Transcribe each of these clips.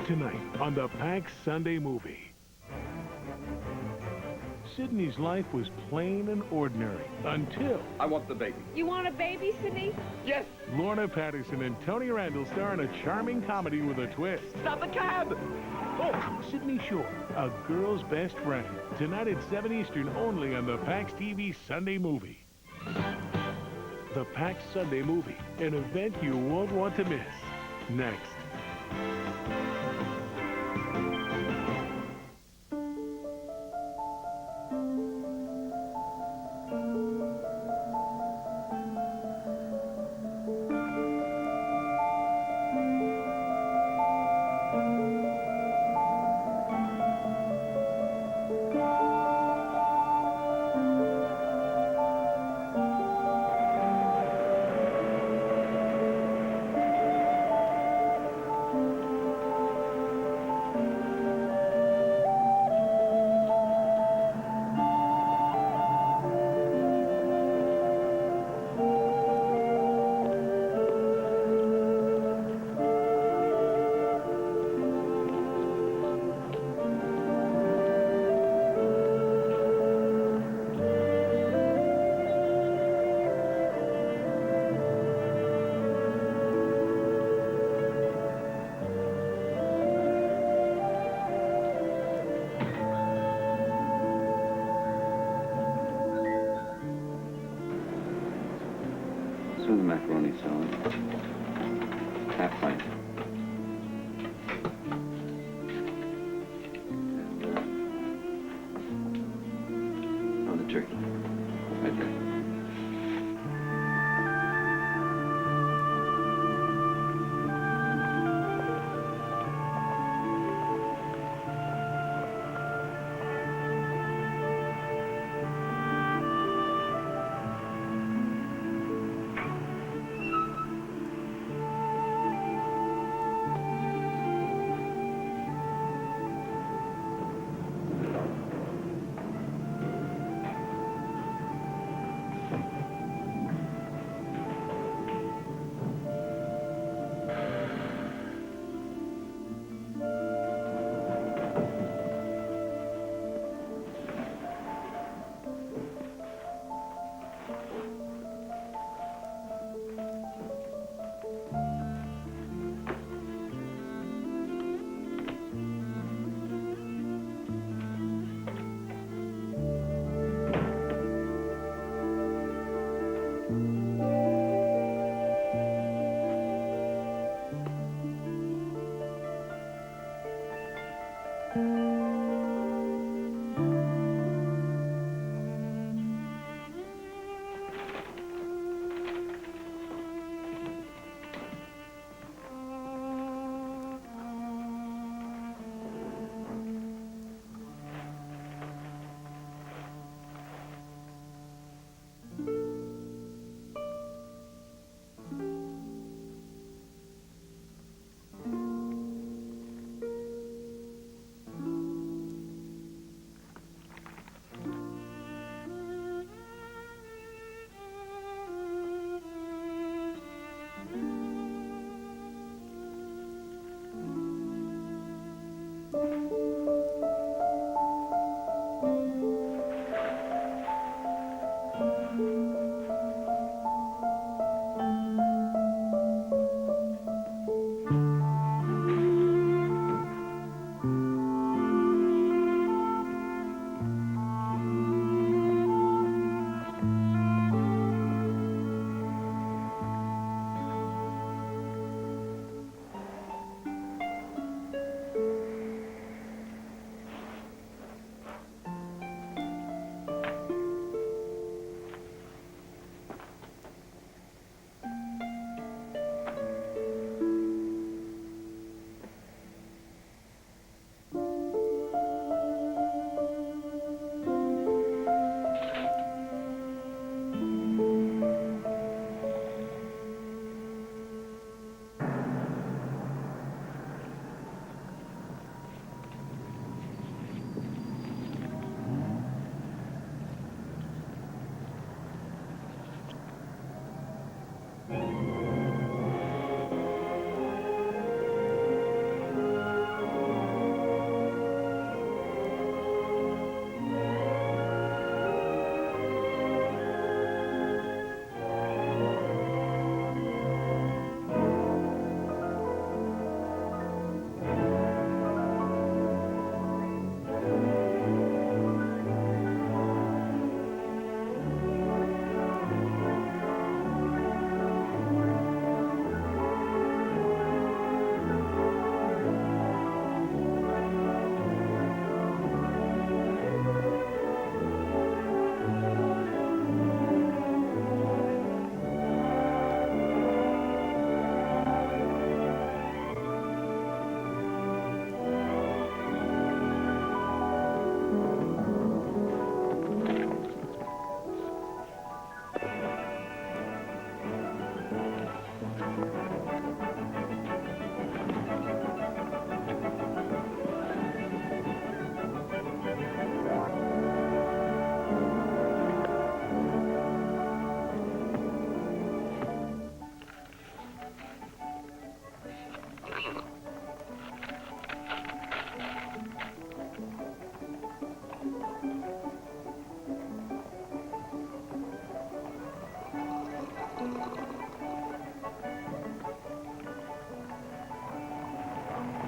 Tonight on the PAX Sunday Movie. Sydney's life was plain and ordinary until I want the baby. You want a baby, Sydney? Yes! Lorna Patterson and Tony Randall star in a charming comedy with a twist. Stop the cab! Oh, Sydney Shore, a girl's best friend. Tonight at 7 Eastern only on the PAX TV Sunday Movie. The PAX Sunday Movie, an event you won't want to miss. Next. So the macaroni salad. Half pint. And, oh, the turkey. Right there.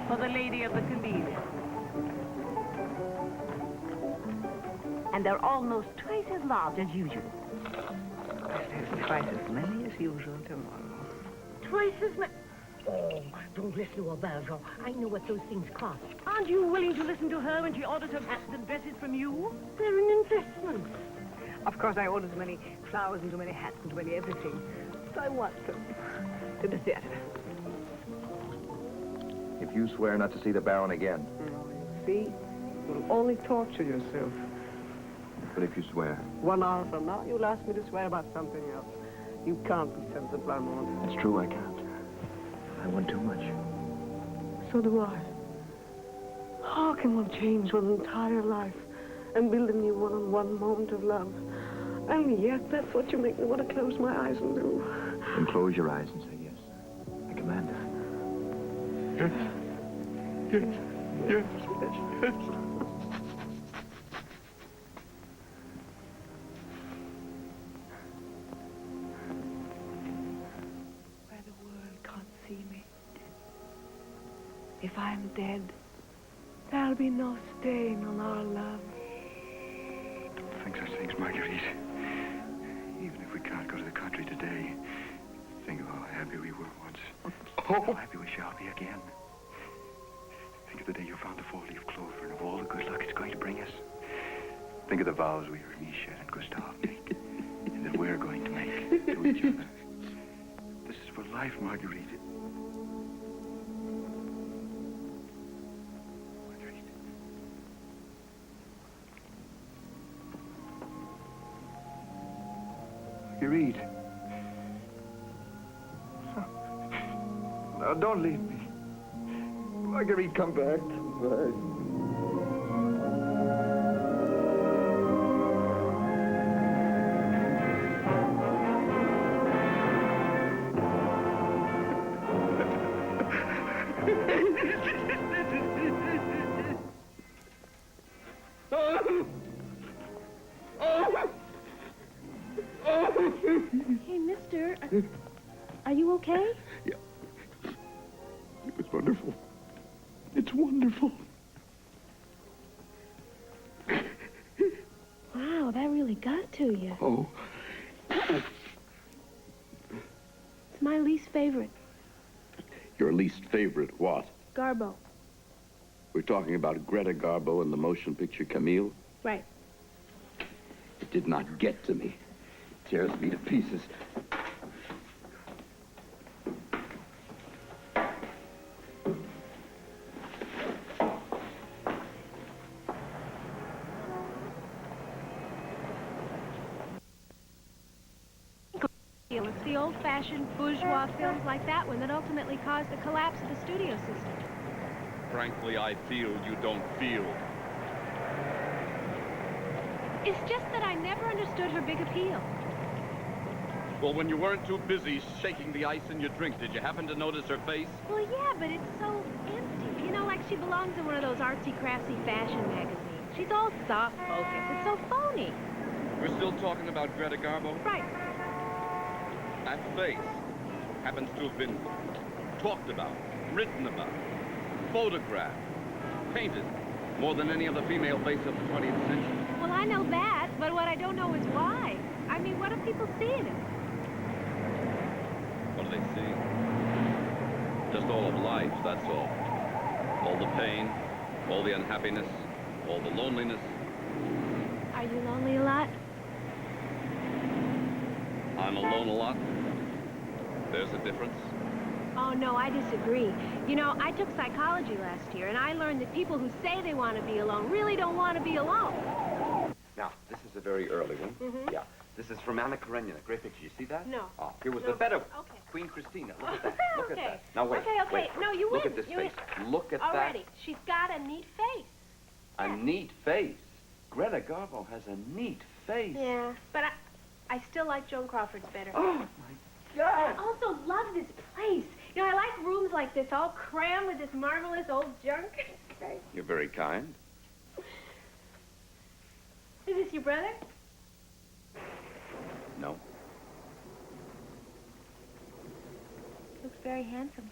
for the Lady of the Camellia. And they're almost twice as large as usual. There's twice as many as usual tomorrow. Twice as many. Oh, don't listen to Alberto. I know what those things cost. Aren't you willing to listen to her when she orders her hats and dresses from you? They're an investment. Of course, I order too many flowers and too many hats and too many everything. But I want them to the theater. If you swear not to see the Baron again. See? You'll only torture yourself. But if you swear. 1 hour from now, you'll ask me to swear about something else. You can't be sensible, Armand. It's true, I can't. I want too much. So do I. How can one change one's entire life and build a new one on one moment of love? And yet, that's what you make me want to close my eyes and do. Then close your eyes and say yes. Like Amanda. Yes. Yes. Yes. Yes. Where the world can't see me. If I'm dead, there'll be no stain on our love. Don't think such things, Marguerite. Even if we can't go to the country today, think of how happy we were once. How happy we shall be again. Think of the day you found the four-leaf clover and of all the good luck it's going to bring us. Think of the vows we heard Michel and Gustave make, and that we're going to make to each other. This is for life, Marguerite. Marguerite. No, don't leave me. Marguerite, come back. Come back. Hey, mister, are you okay? Yeah. It was wonderful. It's wonderful. Wow, that really got to you. Oh. It's my least favorite, Your least favorite what? Garbo. We're talking about Greta Garbo in the motion picture Camille? Right. It did not get to me. It tears me to pieces. It's the old-fashioned bourgeois films like that one that ultimately caused the collapse of the studio system. Frankly, I feel you don't feel. It's just that I never understood her big appeal. Well, when you weren't too busy shaking the ice in your drink, did you happen to notice her face? Well, yeah, but it's so empty. You know, like she belongs in one of those artsy-craftsy fashion magazines. She's all soft-focused. It's so phony. We're still talking about Greta Garbo? Right. That face happens to have been talked about, written about, photographed, painted more than any other female face of the 20th century. Well, I know that, but what I don't know is why. I mean, what do people see in it? What do they see? Just all of life, that's all. All the pain, all the unhappiness, all the loneliness. Are you lonely a lot? I'm alone a lot. There's a difference. Oh, no, I disagree. You know, I took psychology last year, and I learned that people who say they want to be alone really don't want to be alone. Now, this is a very early one. Mm-hmm. Yeah. This is from Anna Karenina. Great picture. You see that? No. Oh, here was No. the better Okay. Queen Christina. Look at that. Look Okay. at that. Now, wait. Okay, okay. Wait. No, you Look win. at this You face. Look at Already. She's got a neat face. that. A neat face. Greta Garbo has a neat face. Yeah, but I still like Joan Crawford's better. Oh, my God. I also love this place. You know, I like rooms like this, all crammed with this marvelous old junk. It's great. You're very kind. Is this your brother? No. Looks very handsome.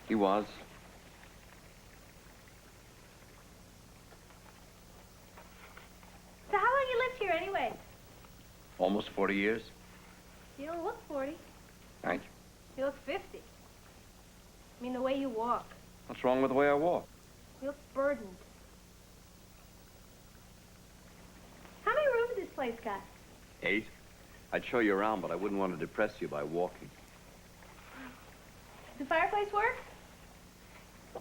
He was. So how long you lived here anyway? Almost 40 years. You don't look 40. Thank you. You look 50. I mean, the way you walk. What's wrong with the way I walk? You look burdened. How many rooms this place got? 8. I'd show you around, but I wouldn't want to depress you by walking. Does the fireplace work?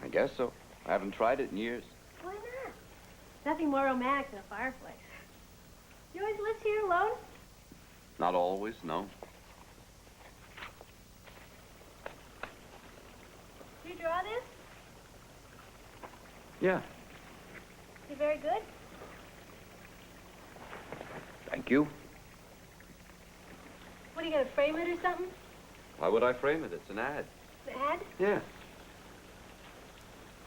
I guess so. I haven't tried it in years. Why not? Nothing more romantic than a fireplace. You always lived here alone? Not always, no. Did you draw this? Yeah. You're very good. Thank you. What, are you going to frame it or something? Why would I frame it? It's an ad. An ad? Yeah.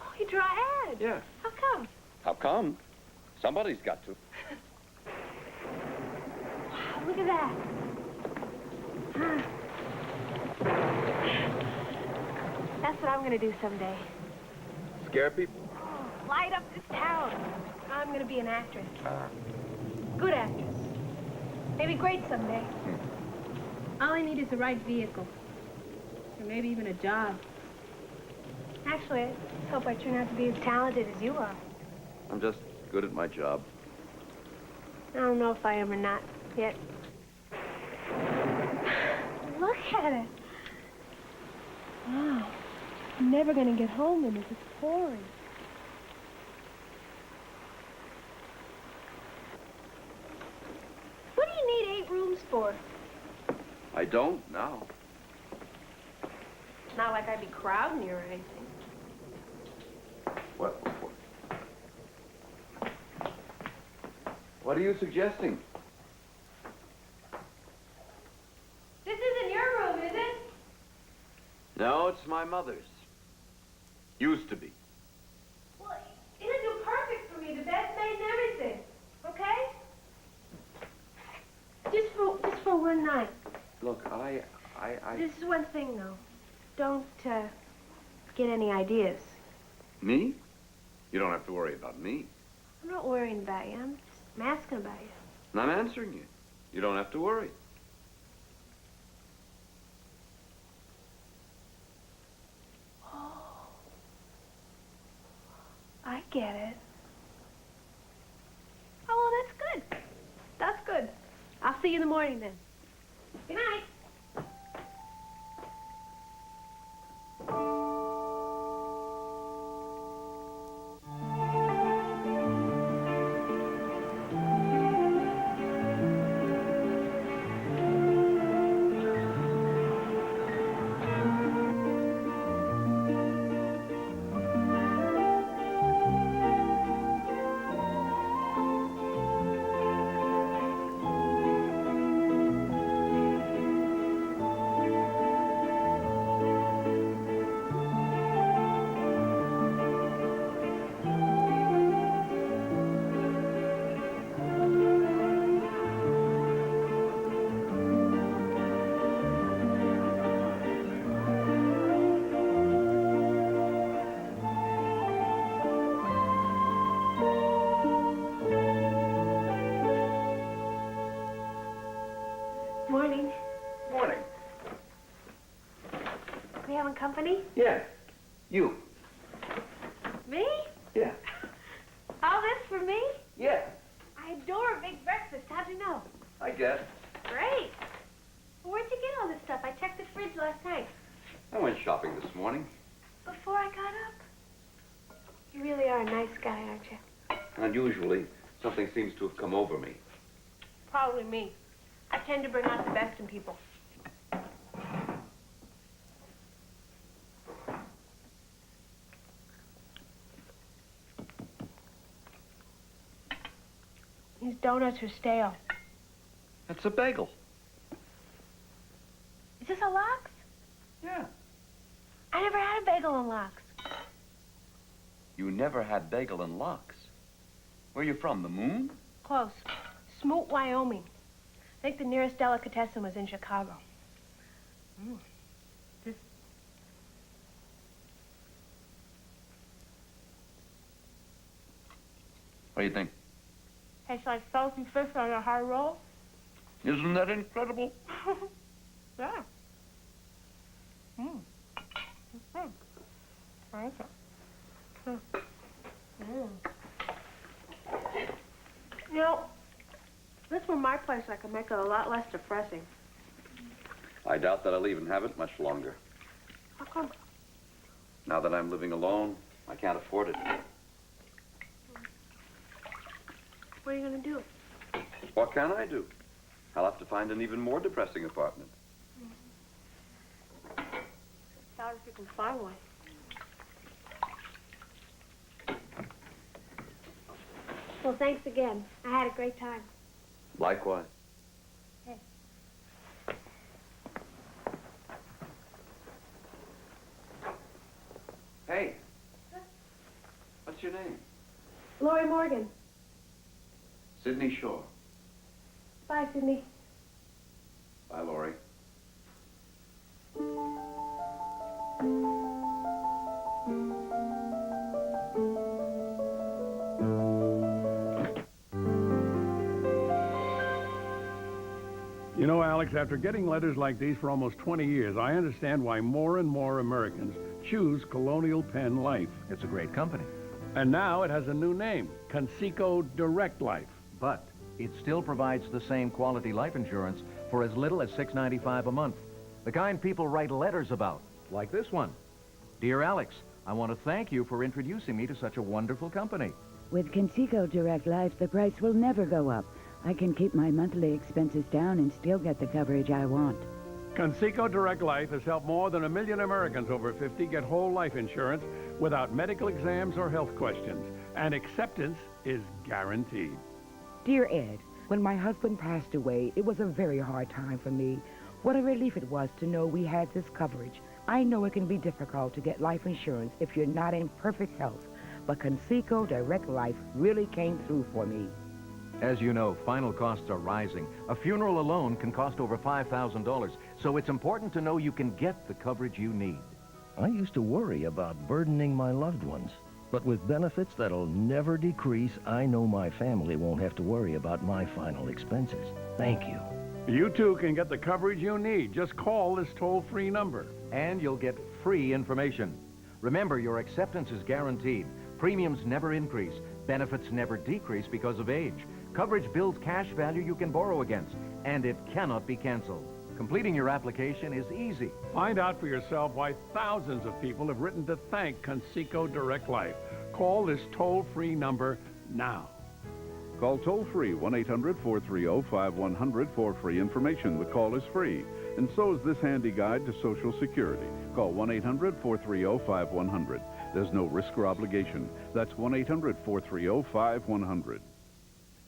Oh, you draw ads? Yeah. How come? How come? Somebody's got to. Wow, look at that. That's what I'm going to do someday. Scare people? Light up this town. I'm going to be an actress. Good actress. Maybe great someday. All I need is the right vehicle. Or maybe even a job. Actually, I hope I turn out to be as talented as you are. I'm just good at my job. I don't know if I am or not yet. Look at it. Wow. I'm never going to get home and it's pouring. What do you need 8 rooms for? I don't now. It's not like I'd be crowding you or anything. What are you suggesting? This isn't your room, is it? No, it's my mother's. Used to be. Well, it'll do perfect for me. The bed's made and everything. Okay? Just for one night. Look, I... This is one thing, though. Don't, get any ideas. Me? You don't have to worry about me. I'm not worrying about you. I'm asking about you. And I'm answering you. You don't have to worry. Oh. I get it. Oh, well, that's good. That's good. I'll see you in the morning, then. Good night. Morning. Morning. We having company? Yeah. You. Me? Yeah. All this for me? Yeah. I adore a big breakfast. How'd you know? I guess. Great. Well, where'd you get all this stuff? I checked the fridge last night. I went shopping this morning. Before I got up. You really are a nice guy, aren't you? Unusually, something seems to have come over me. Probably me. I tend to bring out the best in people. These donuts are stale. It's a bagel. Is this a lox? Yeah. I never had a bagel and lox. You never had bagel and lox. Where are you from, the moon? Close. Smoot, Wyoming. I think the nearest delicatessen was in Chicago. What do you think? Tastes like salty fish on a high roll. Isn't that incredible? Yeah. Mm. Mm. I like it. Mm. Mm. You know, if this were my place, I could make it a lot less depressing. I doubt that I'll even have it much longer. How come? Now that I'm living alone, I can't afford it. What are you going to do? What can I do? I'll have to find an even more depressing apartment. Doubt if you can find one. Well, thanks again. I had a great time. Likewise. Hey. Hey. What's your name? Lori Morgan. Sydney Shore. Bye, Sydney. Bye, Laurie. You know, Alex, after getting letters like these for almost 20 years, I understand why more and more Americans choose Colonial Penn Life. It's a great company. And now it has a new name, Conseco Direct Life. But it still provides the same quality life insurance for as little as $6.95 a month. The kind people write letters about, like this one. Dear Alex, I want to thank you for introducing me to such a wonderful company. With Conseco Direct Life, the price will never go up. I can keep my monthly expenses down and still get the coverage I want. Conseco Direct Life has helped more than 1 million Americans over 50 get whole life insurance without medical exams or health questions. And acceptance is guaranteed. Dear Ed, when my husband passed away, it was a very hard time for me. What a relief it was to know we had this coverage. I know it can be difficult to get life insurance if you're not in perfect health, but Conseco Direct Life really came through for me. As you know, final costs are rising. A funeral alone can cost over $5,000, so it's important to know you can get the coverage you need. I used to worry about burdening my loved ones, but with benefits that'll never decrease, I know my family won't have to worry about my final expenses. Thank you. You too can get the coverage you need. Just call this toll-free number. And you'll get free information. Remember, your acceptance is guaranteed. Premiums never increase. Benefits never decrease because of age. Coverage builds cash value you can borrow against, and it cannot be canceled. Completing your application is easy. Find out for yourself why thousands of people have written to thank Conseco Direct Life. Call this toll-free number now. Call toll-free 1-800-430-5100 for free information. The call is free. And so is this handy guide to Social Security. Call 1-800-430-5100. There's no risk or obligation. That's 1-800-430-5100.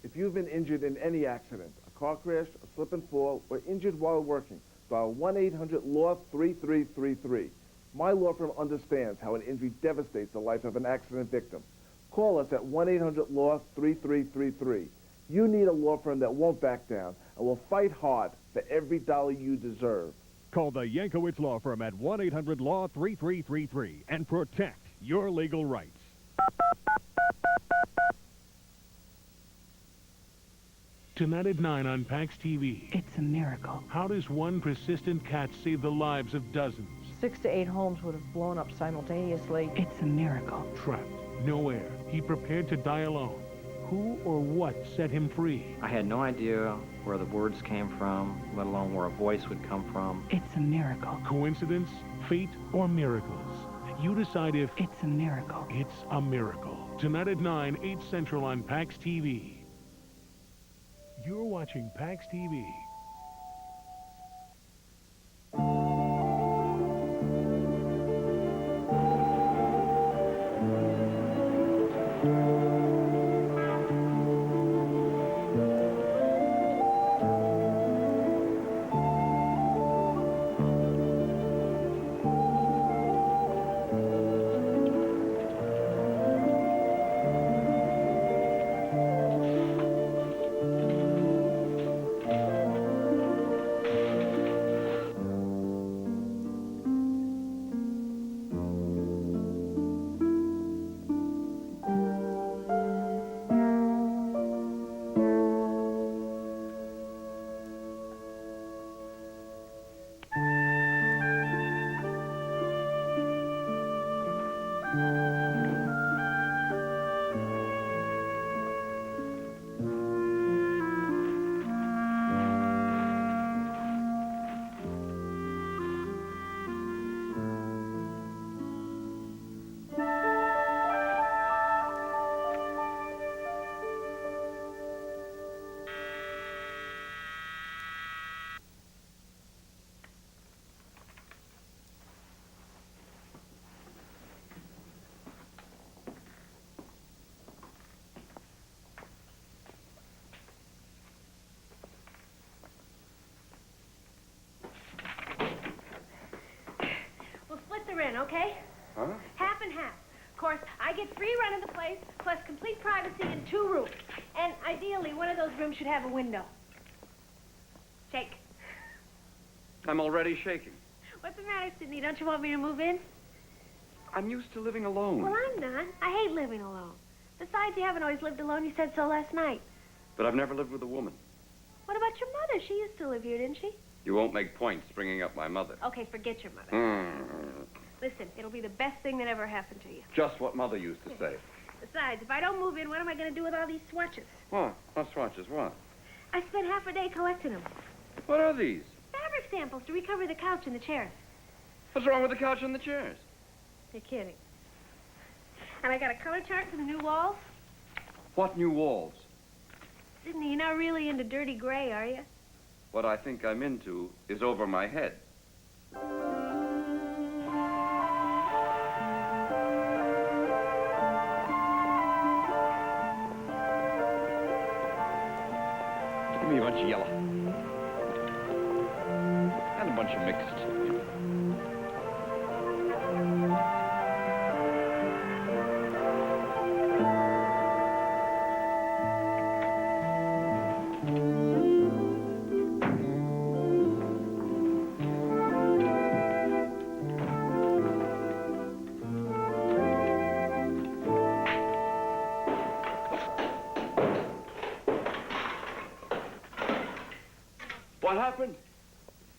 If you've been injured in any accident, a car crash, a slip and fall, or injured while working, dial 1-800-LAW-3333. My law firm understands how an injury devastates the life of an accident victim. Call us at 1-800-LAW-3333. You need a law firm that won't back down and will fight hard for every dollar you deserve. Call the Yankowitz Law Firm at 1-800-LAW-3333 and protect your legal rights. Tonight at 9 on PAX TV. It's a miracle. How does one persistent cat save the lives of dozens? 6 to 8 homes would have blown up simultaneously. It's a miracle. Trapped, no air. He prepared to die alone. Who or what set him free? I had no idea where the words came from, let alone where a voice would come from. It's a miracle. Coincidence, fate, or miracles? You decide if... It's a miracle. It's a miracle. Tonight at 9, 8 Central on PAX TV. You're watching PAX TV. We'll split the rent, okay? Huh? Half and half. Of course, I get free run of the place, plus complete privacy in 2 rooms. And ideally, one of those rooms should have a window. Shake. I'm already shaking. What's the matter, Sidney? Don't you want me to move in? I'm used to living alone. Well, I'm not. I hate living alone. Besides, you haven't always lived alone. You said so last night. But I've never lived with a woman. What about your mother? She used to live here, didn't she? You won't make points bringing up my mother. Okay, forget your mother. Hmm. Listen, it'll be the best thing that ever happened to you. Just what Mother used to say. Besides, if I don't move in, what am I going to do with all these swatches? What? What swatches? What? I spent half a day collecting them. What are these? Fabric samples to recover the couch and the chairs. What's wrong with the couch and the chairs? You're kidding. And I got a color chart for the new walls. What new walls? Sidney, you're not really into dirty gray, are you? What I think I'm into is over my head. Give me a bunch of yellow. And a bunch of mixed. What happened?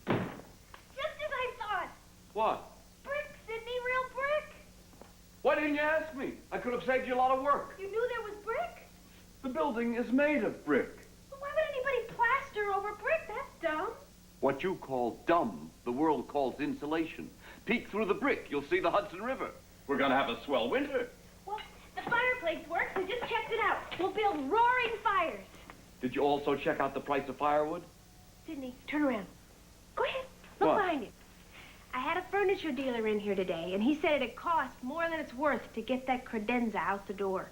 Just as I thought. What? Brick, Sidney, real brick. Why didn't you ask me? I could have saved you a lot of work. You knew there was brick? The building is made of brick. Well, why would anybody plaster over brick? That's dumb. What you call dumb, the world calls insulation. Peek through the brick, you'll see the Hudson River. We're gonna have a swell winter. Well, the fireplace works. We just checked it out. We'll build roaring fires. Did you also check out the price of firewood? Sidney, turn around. Go ahead. Look What? behind you. I had a furniture dealer in here today, and he said it'd cost more than it's worth to get that credenza out the door.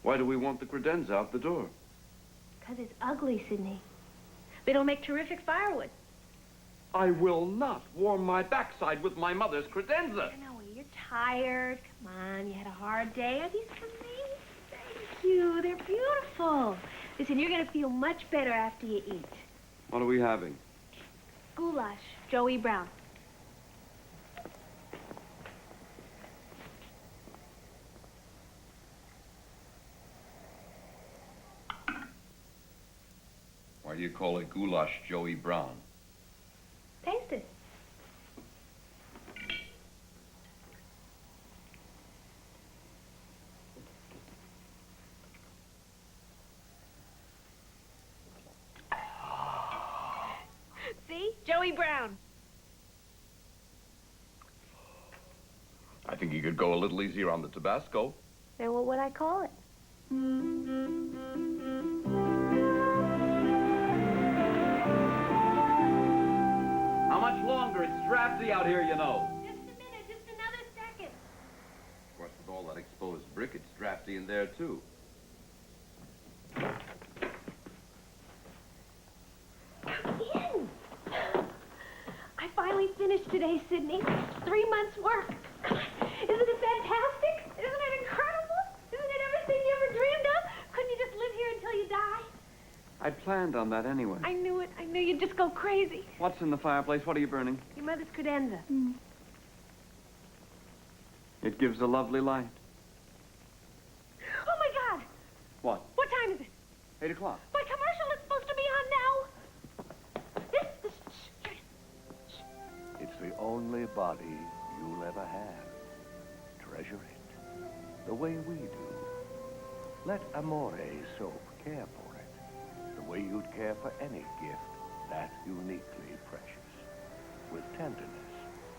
Why do we want the credenza out the door? Because it's ugly, Sidney. They don't make terrific firewood. I will not warm my backside with my mother's credenza. I know, you're tired. Come on, you had a hard day. Are these for me? Thank you. They're beautiful. Listen, you're going to feel much better after you eat. What are we having? Goulash, Joey Brown. Why do you call it goulash Joey Brown? Taste it. See? Joey Brown. I think you could go a little easier on the Tabasco. Then what would I call it? How much longer? It's drafty out here, you know. Just a minute, just another second. Of course, with all that exposed brick, it's drafty in there, too. In. I finally finished today, Sidney. 3 months' work. Isn't it fantastic? Isn't it incredible? Isn't it everything you ever dreamed of? Couldn't you just live here until you die? I planned on that anyway. I knew it. I knew you'd just go crazy. What's in the fireplace? What are you burning? Your mother's credenza. It gives a lovely light. Oh, my God. What? What time is it? 8 o'clock. My commercial is supposed to be on now. It's the only body you'll ever have. the way we do. Let Amore soap care for it, the way you'd care for any gift that's uniquely precious, with tenderness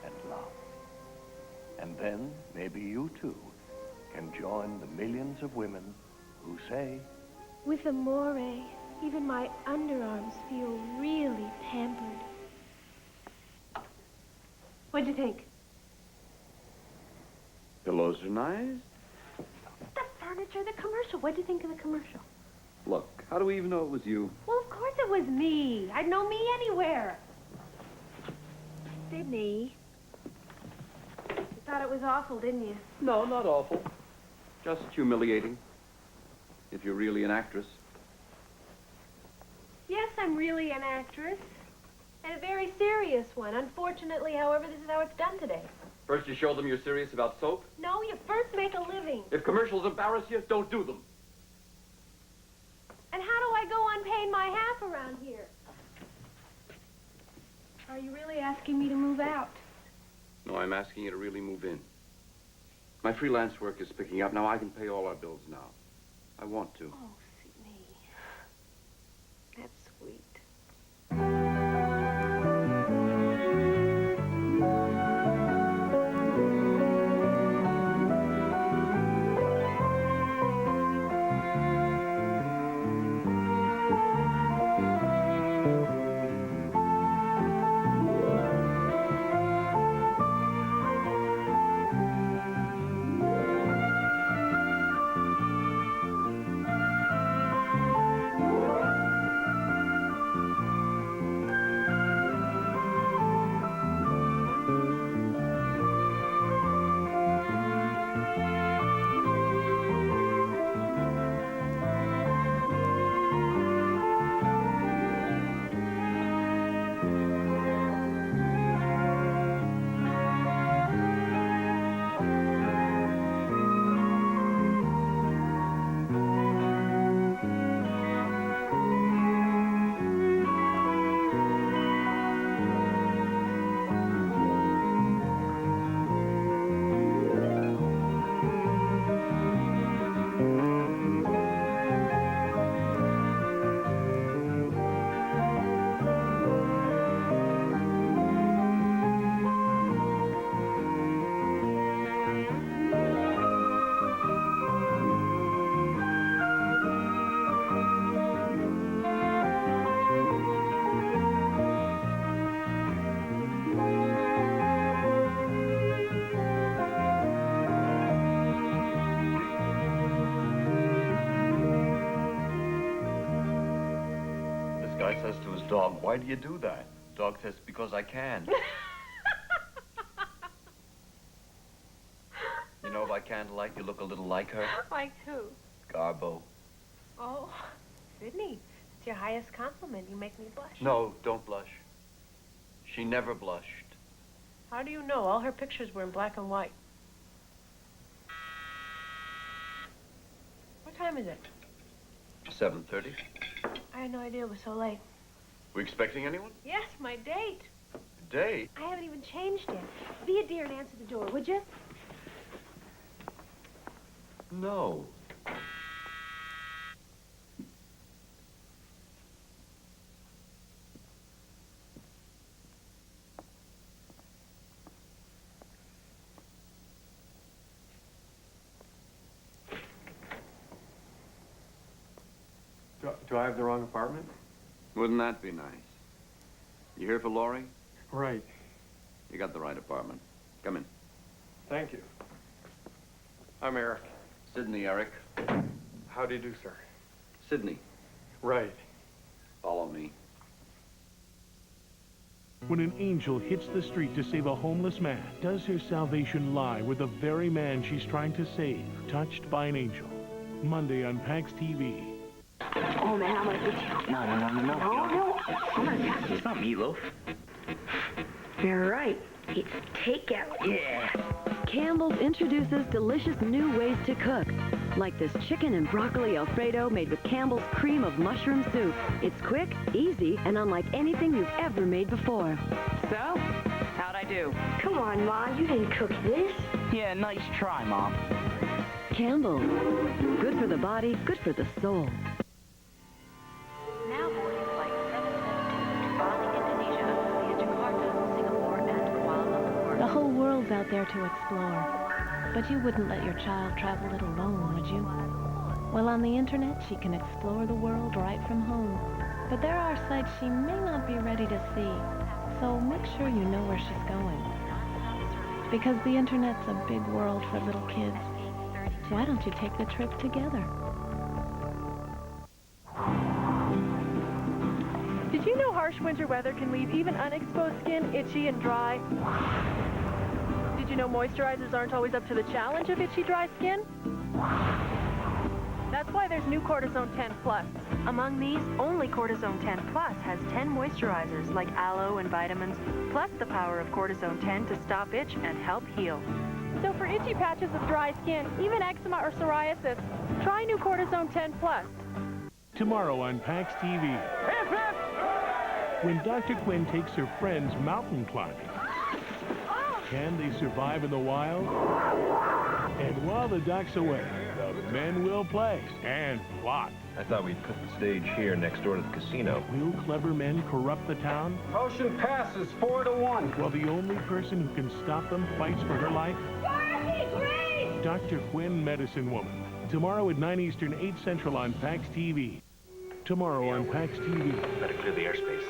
and love. And then maybe you too can join the millions of women who say, With Amore, even my underarms feel really pampered. What'd you think? Pillows are nice. The furniture, the commercial. What'd you think of the commercial? Look, how do we even know it was you? Well, of course it was me. I'd know me anywhere. Sydney. You thought it was awful, didn't you? No, not awful. Just humiliating. If you're really an actress. Yes, I'm really an actress. And a very serious one. Unfortunately, however, this is how it's done today. First you show them you're serious about soap. No, you first make a living. If commercials embarrass you, don't do them. And how do I go on paying my half around here? Are you really asking me to move out? No, I'm asking you to really move in. My freelance work is picking up. Now I can pay all our bills now. I want to. Oh, Sydney. That's sweet. Guy says to his dog, why do you do that? Dog says, because I can. You know, by candlelight, you look a little like her. Like who? Garbo. Oh, Sydney, it's your highest compliment. You make me blush. No, don't blush. She never blushed. How do you know? All her pictures were in black and white. What time is it? 7:30. I had no idea it was so late. We expecting anyone? Yes, my date. Date? I haven't even changed yet. Be a dear and answer the door, would you? No. Do I have the wrong apartment? Wouldn't that be nice? You here for Laurie? Right. You got the right apartment. Come in. Thank you. I'm Eric. Sydney, Eric. How do you do, sir? Sydney. Right. Follow me. When an angel hits the street to save a homeless man, does her salvation lie with the very man she's trying to save? Touched by an Angel. Monday on PAX TV. Oh, man, I'm gonna get you. No. No. I'm gonna... It's not meatloaf. You're right. It's takeout. Yeah. Campbell's introduces delicious new ways to cook, like this chicken and broccoli Alfredo made with Campbell's cream of mushroom soup. It's quick, easy, and unlike anything you've ever made before. So, how'd I do? Come on, Ma, you didn't cook this. Yeah, nice try, Mom. Campbell. Good for the body, good for the soul. Now boarding flight 772 to Bali, Indonesia, via Jakarta, Singapore, and Kuala Lumpur. The whole world's out there to explore. But you wouldn't let your child travel it alone, would you? Well, on the internet, she can explore the world right from home. But there are sites she may not be ready to see. So make sure you know where she's going. Because the internet's a big world for little kids. Why don't you take the trip together? Did you know harsh winter weather can leave even unexposed skin itchy and dry? Did you know moisturizers aren't always up to the challenge of itchy, dry skin? That's why there's new Cortisone 10 Plus. Among these, only Cortisone 10 Plus has 10 moisturizers like aloe and vitamins, plus the power of Cortisone 10 to stop itch and help heal. So for itchy patches of dry skin, even eczema or psoriasis, try new Cortisone 10 Plus. Tomorrow on PAX TV. When Dr. Quinn takes her friends mountain climbing, can they survive in the wild? And while the doc's away, the men will play and plot. I thought we'd put the stage here next door to the casino. Will clever men corrupt the town? Ocean Pass is 4-1. While the only person who can stop them fights for her life? Dr. Quinn, Medicine Woman. Tomorrow at 9 Eastern, 8 Central on PAX TV. Tomorrow on PAX TV. Better clear the airspace.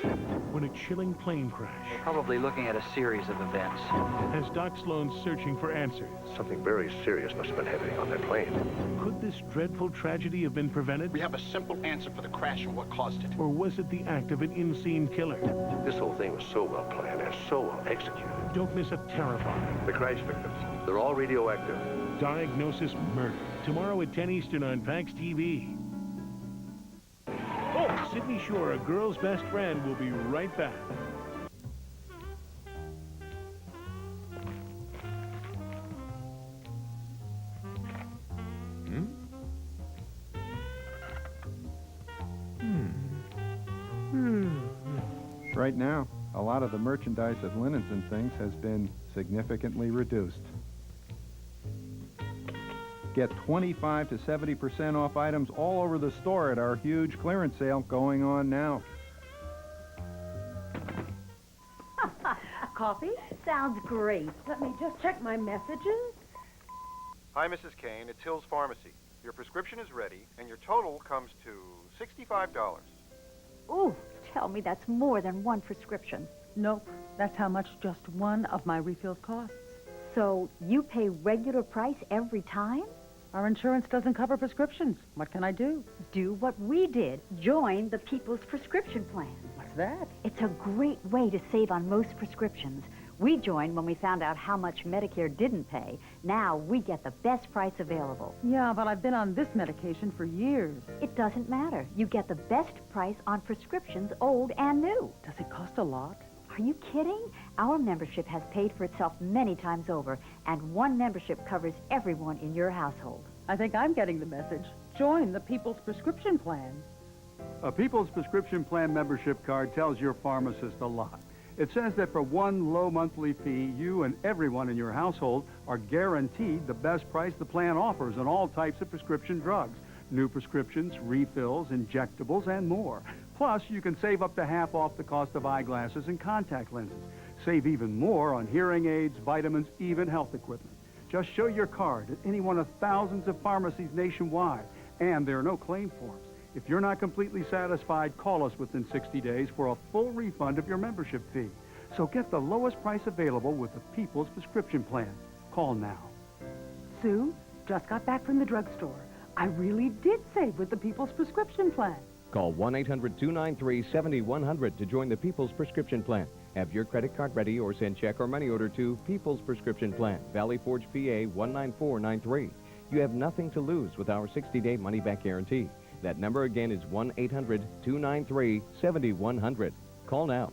When a chilling plane crash Probably looking at a series of events. has Doc Sloan searching for answers. Something very serious must have been happening on that plane. Could this dreadful tragedy have been prevented? We have a simple answer for the crash and what caused it. Or was it the act of an insane killer? This whole thing was so well planned and so well executed. Don't miss a terrifying The crash victims, they're all radioactive. Diagnosis Murder. Tomorrow at 10 Eastern on PAX TV. Oh, Sydney Shore, a girl's best friend, will be right back. Right now, a lot of the merchandise at Linens and Things has been significantly reduced. Get 25 to 70% off items all over the store at our huge clearance sale going on now. Coffee? Sounds great. Let me just check my messages. Hi, Mrs. Kane. It's Hills Pharmacy. Your prescription is ready, and your total comes to $65. Ooh, tell me that's more than one prescription. Nope. That's how much just one of my refills costs. So you pay regular price every time? Our insurance doesn't cover prescriptions. What can I do? Do what we did. Join the People's Prescription Plan. What's that? It's a great way to save on most prescriptions. We joined when we found out how much Medicare didn't pay. Now we get the best price available. Yeah, but I've been on this medication for years. It doesn't matter. You get the best price on prescriptions, old and new. Does it cost a lot? Are you kidding? Our membership has paid for itself many times over, and one membership covers everyone in your household. I think I'm getting the message. Join the People's Prescription Plan. A People's Prescription Plan membership card tells your pharmacist a lot. It says that for one low monthly fee, you and everyone in your household are guaranteed the best price the plan offers on all types of prescription drugs. New prescriptions, refills, injectables, and more. Plus, you can save up to half off the cost of eyeglasses and contact lenses. Save even more on hearing aids, vitamins, even health equipment. Just show your card at any one of thousands of pharmacies nationwide, and there are no claim forms. If you're not completely satisfied, call us within 60 days for a full refund of your membership fee. So get the lowest price available with the People's Prescription Plan. Call now. Sue, just got back from the drugstore. I really did save with the People's Prescription Plan. Call 1-800-293-7100 to join the People's Prescription Plan. Have your credit card ready or send check or money order to People's Prescription Plan, Valley Forge, PA 19493. You have nothing to lose with our 60-day money-back guarantee. That number again is 1-800-293-7100. Call now.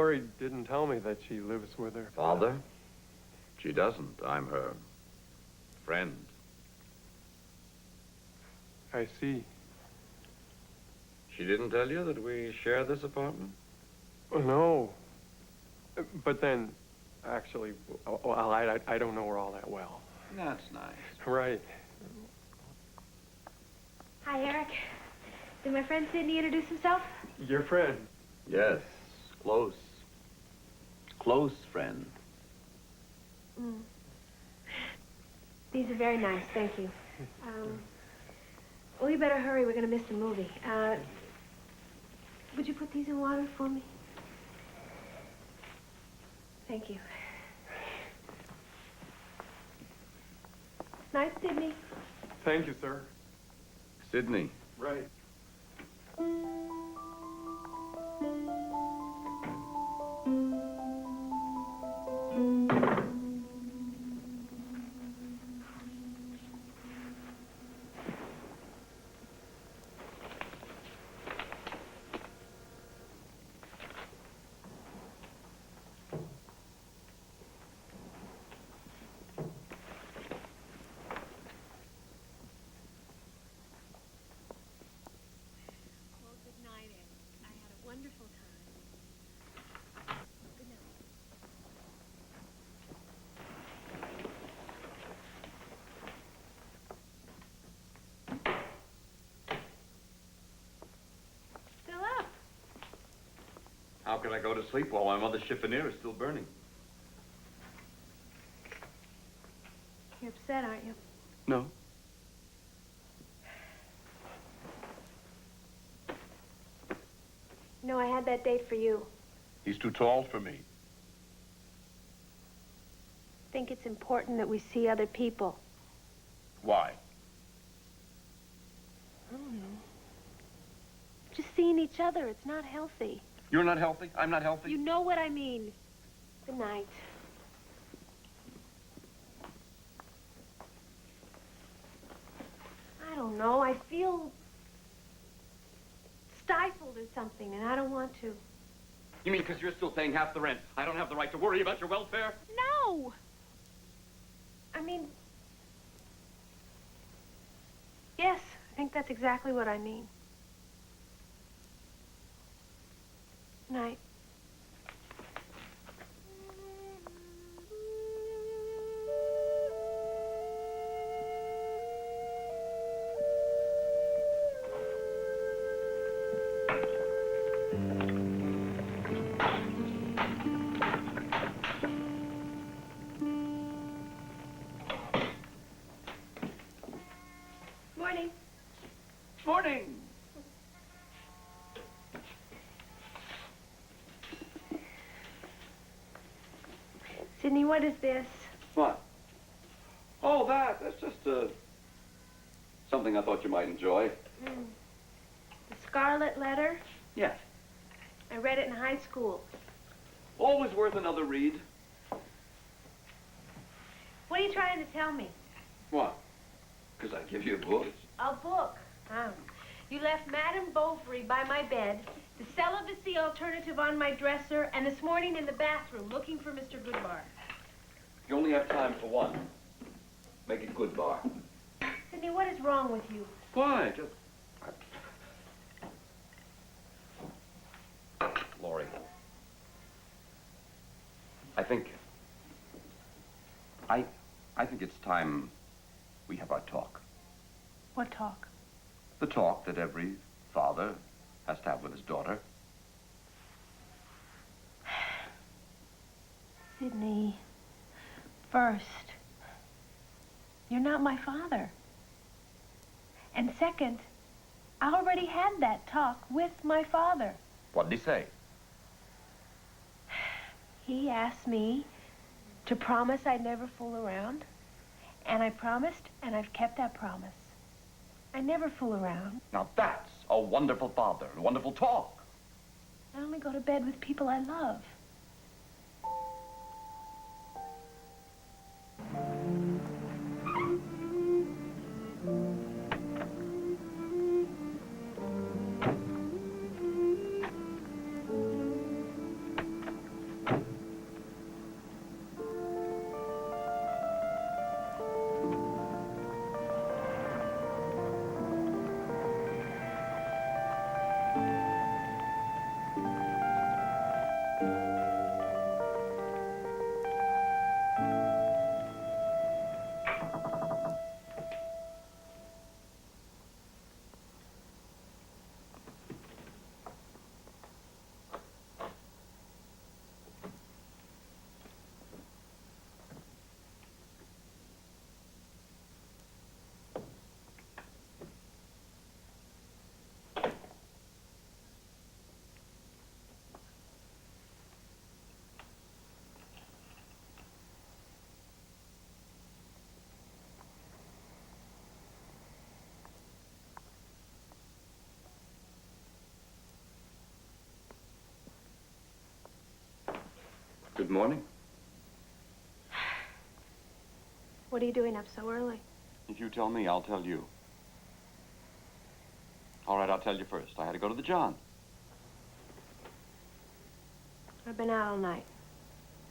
Lori didn't tell me that she lives with her Father? She doesn't. I'm her friend. I see. She didn't tell you that we share this apartment? Oh, no. But then, actually, well, I don't know her all that well. That's nice. Right. Hi, Eric. Did my friend Sidney introduce himself? Your friend? Yes, close. Close friend. Mm. These are very nice, thank you. Well, you better hurry. We're going to miss the movie. Would you put these in water for me? Thank you. Night, Sidney. Thank you, sir. Sidney. Right. How can I go to sleep while my mother's chiffonier is still burning? You're upset, aren't you? No. No, I had that date for you. He's too tall for me. I think it's important that we see other people. Why? I don't know. Just seeing each other, it's not healthy. You're not healthy? I'm not healthy? You know what I mean. Good night. I don't know. I feel stifled or something, and I don't want to. You mean because you're still paying half the rent, I don't have the right to worry about your welfare? No! I mean... Yes, I think that's exactly what I mean. Night. Morning. Morning. Sidney, what is this? What? Oh, that's just, something I thought you might enjoy. The Scarlet Letter? Yes. I read it in high school. Always worth another read. What are you trying to tell me? What? Because I give you books. A book. Oh. You left Madame Bovary by my bed, the celibacy alternative on my dresser, and this morning in the bathroom looking for Mr. Goodbar. You only have time for one. Make it good, Bar. Sidney, what is wrong with you? Why? Just... Lori. I think it's time we have our talk. What talk? The talk that every father has to have with his daughter. Sidney, first, you're not my father. And second, I already had that talk with my father. What did he say? He asked me to promise I'd never fool around. And I promised, and I've kept that promise. I never fool around. Now that's a wonderful father, a wonderful talk. I only go to bed with people I love. Good morning. What are you doing up so early? If you tell me, I'll tell you. All right, I'll tell you first. I had to go to the John. I've been out all night.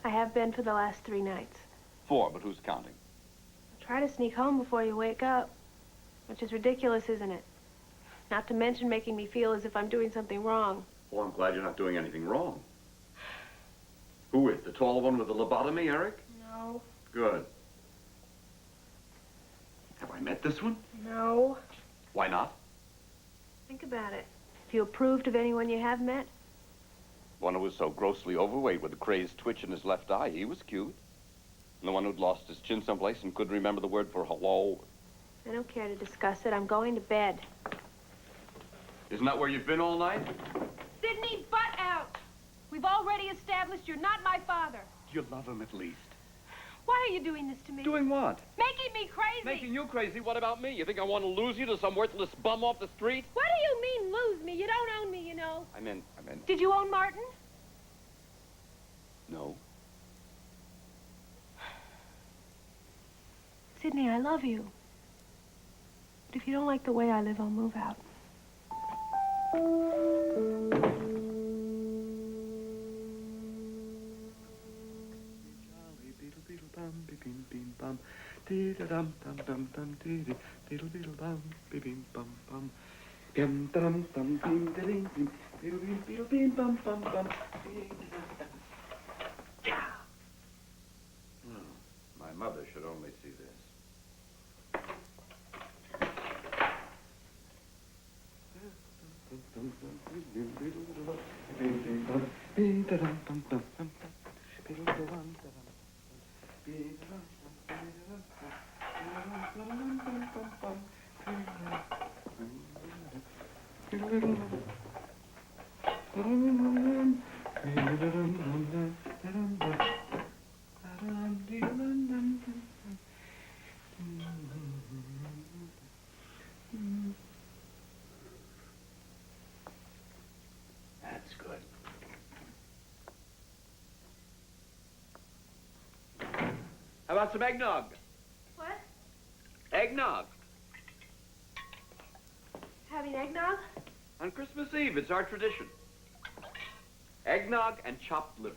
I have been for the last 3 nights. 4, but who's counting? Try to sneak home before you wake up. Which is ridiculous, isn't it? Not to mention making me feel as if I'm doing something wrong. Oh, I'm glad you're not doing anything wrong. Who is? The tall one with the lobotomy, Eric? No. Good. Have I met this one? No. Why not? Think about it. Have you approved of anyone you have met? One who was so grossly overweight with a crazed twitch in his left eye, he was cute. And the one who'd lost his chin someplace and couldn't remember the word for hello. I don't care to discuss it. I'm going to bed. Isn't that where you've been all night? Sydney, butt out! We've already established you're not my father. You love him at least. Why are you doing this to me? Doing what? Making me crazy! Making you crazy? What about me? You think I want to lose you to some worthless bum off the street? What do you mean, lose me? You don't own me, you know. I meant... Did you own Martin? No. Sydney, I love you. But if you don't like the way I live, I'll move out. My mother should only see this. That's good. How about some eggnog? What? Eggnog. Having eggnog? On Christmas Eve, it's our tradition. Eggnog and chopped liver.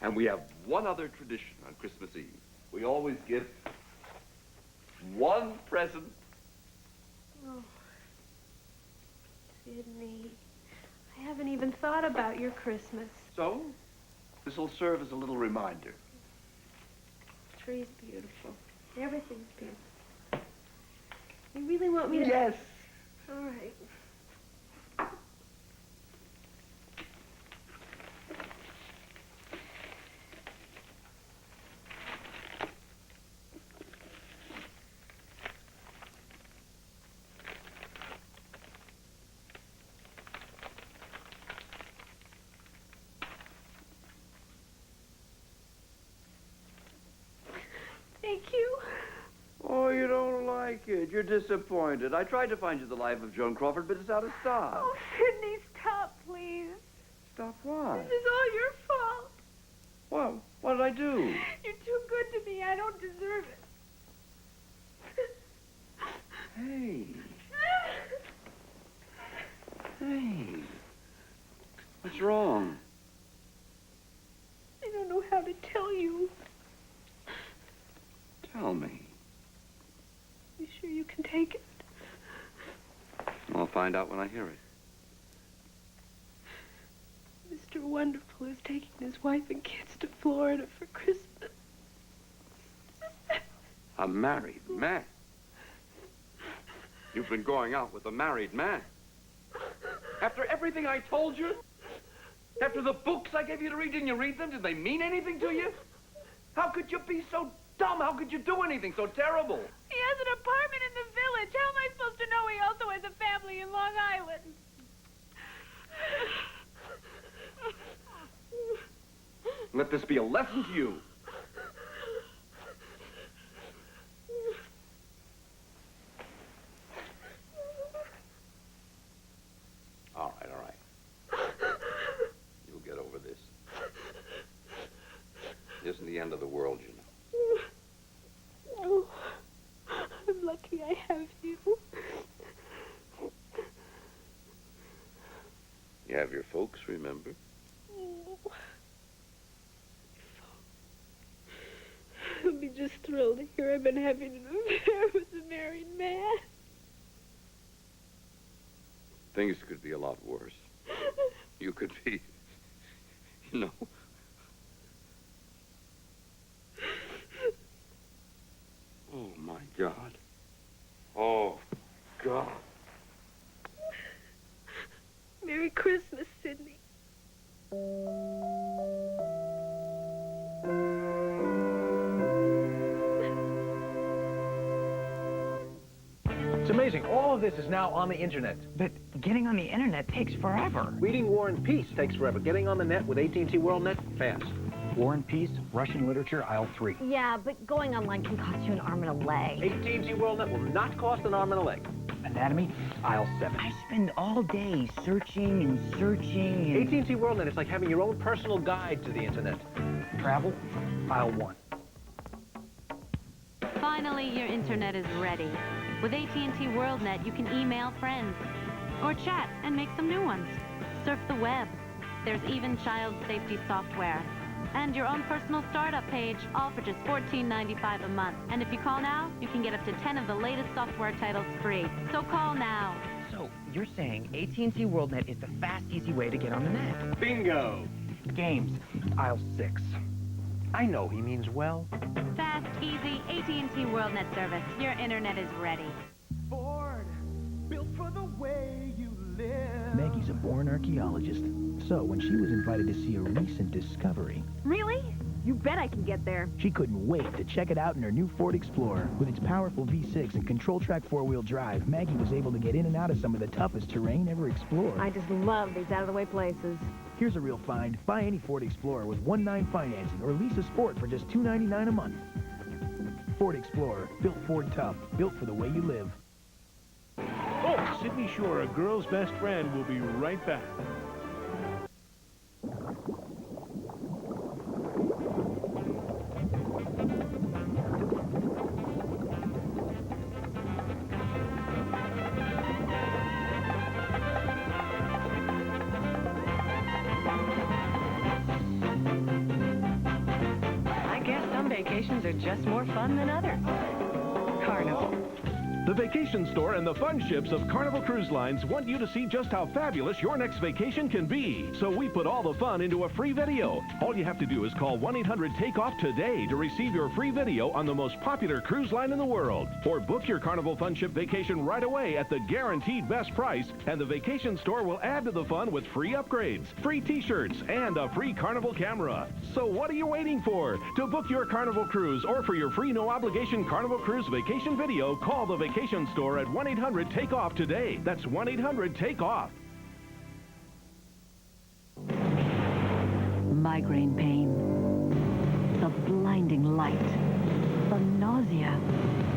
And we have one other tradition on Christmas Eve. We always give one present. Oh, Sydney, I haven't even thought about your Christmas. So, this will serve as a little reminder. The tree's beautiful. Everything's beautiful. You really want me to... Yes. All right. Thank you. Oh, you don't like it. You're disappointed. I tried to find you the life of Joan Crawford, but it's out of stock. Oh, Sydney, stop, please. Stop what? This is all your fault. What did I do? You're too good to me. I don't deserve it. Hey. Hey. What's wrong? I don't know how to tell you. Tell me. You sure you can take it? I'll find out when I hear it. Mr. Wonderful is taking his wife and kids to Florida for Christmas. A married man? You've been going out with a married man? After everything I told you? After the books I gave you to read, didn't you read them? Did they mean anything to you? How could you be so dumb? How could you do anything so terrible? He has an apartment in the village. How am I supposed to know he also has a family in Long Island? Let this be a lesson to you. All right. You'll get over this. Isn't the end of the world, you know. Oh, I'm lucky I have you. You have your folks, remember? I'll be just thrilled to hear I've been having an affair with a married man. Things could be a lot worse. You could be, you know. Oh, my God. Oh, God. Merry Christmas, Sidney. It's amazing. All of this is now on the internet. But getting on the internet takes forever. Reading War and Peace takes forever. Getting on the net with AT&T WorldNet, fast. War and Peace, Russian literature, aisle 3. Yeah, but going online can cost you an arm and a leg. AT&T WorldNet will not cost an arm and a leg. Anatomy, aisle 7. I spend all day searching and searching and... AT&T WorldNet is like having your own personal guide to the internet. Travel, aisle 1. Finally, your internet is ready. With AT&T WorldNet, you can email friends or chat and make some new ones. Surf the web. There's even child safety software. And your own personal startup page, all for just $14.95 a month. And if you call now, you can get up to 10 of the latest software titles free. So call now. So, you're saying AT&T WorldNet is the fast, easy way to get on the net? Bingo! Games, aisle 6. I know he means well. Fast, easy, AT&T WorldNet service. Your internet is ready. Ford, built for the way you live. Maggie's a born archaeologist. So when she was invited to see a recent discovery... Really? You bet I can get there. She couldn't wait to check it out in her new Ford Explorer. With its powerful V6 and control-track four-wheel drive, Maggie was able to get in and out of some of the toughest terrain ever explored. I just love these out-of-the-way places. Here's a real find. Buy any Ford Explorer with 1.9 financing or lease a Sport for just $2.99 a month. Ford Explorer, built Ford tough, built for the way you live. Oh, Sydney Shore, a girl's best friend, will be right back. I guess some vacations are just more fun than others. Carnival. The Vacation Store and the fun ships of Carnival Cruise Lines want you to see just how fabulous your next vacation can be. So we put all the fun into a free video. All you have to do is call 1-800-TAKE-OFF today to receive your free video on the most popular cruise line in the world. Or book your Carnival Fun Ship vacation right away at the guaranteed best price, and the Vacation Store will add to the fun with free upgrades, free t-shirts, and a free Carnival camera. So what are you waiting for? To book your Carnival cruise or for your free no-obligation Carnival Cruise vacation video, call the Vacation Store at 1-800-TAKE-OFF today. That's 1-800-TAKE-OFF. Migraine pain. The blinding light. The nausea.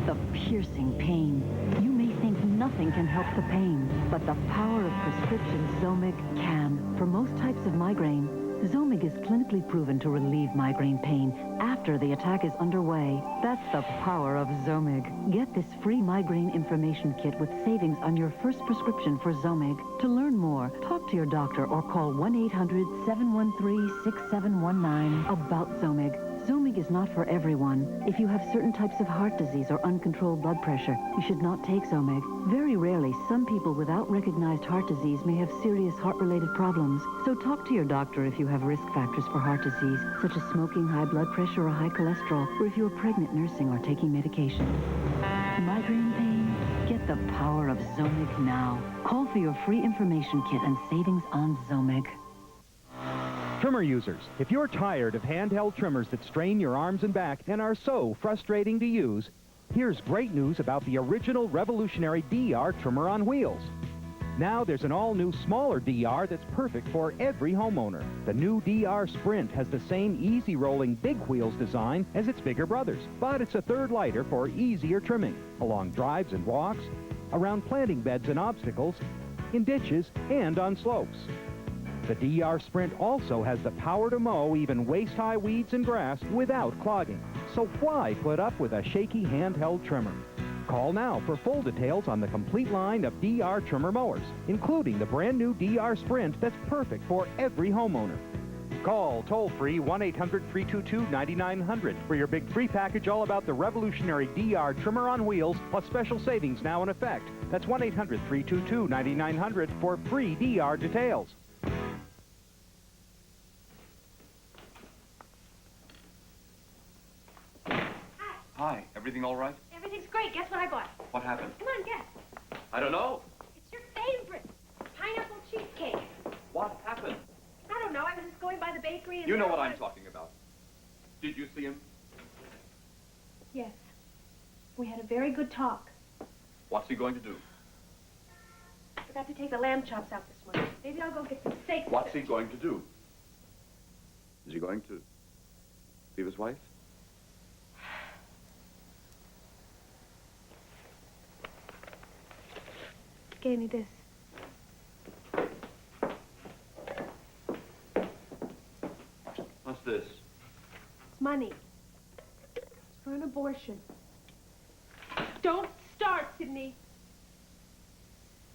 The piercing pain. You may think nothing can help the pain, but the power of prescription Zomig can. For most types of migraine, Zomig is clinically proven to relieve migraine pain after the attack is underway. That's the power of Zomig. Get this free migraine information kit with savings on your first prescription for Zomig. To learn more, talk to your doctor or call 1-800-713-6719 about Zomig. Zomig is not for everyone. If you have certain types of heart disease or uncontrolled blood pressure, you should not take Zomig. Very rarely, some people without recognized heart disease may have serious heart-related problems. So talk to your doctor if you have risk factors for heart disease, such as smoking, high blood pressure, or high cholesterol, or if you are pregnant, nursing, or taking medication. Migraine pain? Get the power of Zomig now. Call for your free information kit and savings on Zomig. Trimmer users, if you're tired of handheld trimmers that strain your arms and back and are so frustrating to use, here's great news about the original revolutionary DR trimmer on wheels. Now there's an all-new smaller DR that's perfect for every homeowner. The new DR Sprint has the same easy-rolling big wheels design as its bigger brothers, but it's a third lighter for easier trimming, along drives and walks, around planting beds and obstacles, in ditches, and on slopes. The DR Sprint also has the power to mow even waist-high weeds and grass without clogging. So why put up with a shaky handheld trimmer? Call now for full details on the complete line of DR trimmer mowers, including the brand new DR Sprint that's perfect for every homeowner. Call toll-free 1-800-322-9900 for your big free package all about the revolutionary DR trimmer on wheels, plus special savings now in effect. That's 1-800-322-9900 for free DR details. Hi, everything all right? Everything's great. Guess what I bought? What happened? Come on, guess. I don't know. It's your favorite. Pineapple cheesecake. What happened? I don't know. I was just going by the bakery and... You know there what I'm was- talking about. Did you see him? Yes. We had a very good talk. What's he going to do? I forgot to take the lamb chops out this morning. Maybe I'll go get some steaks. What's he going to do? Is he going to leave his wife? Gave me this. What's this? Money. It's for an abortion. Don't start, Sydney.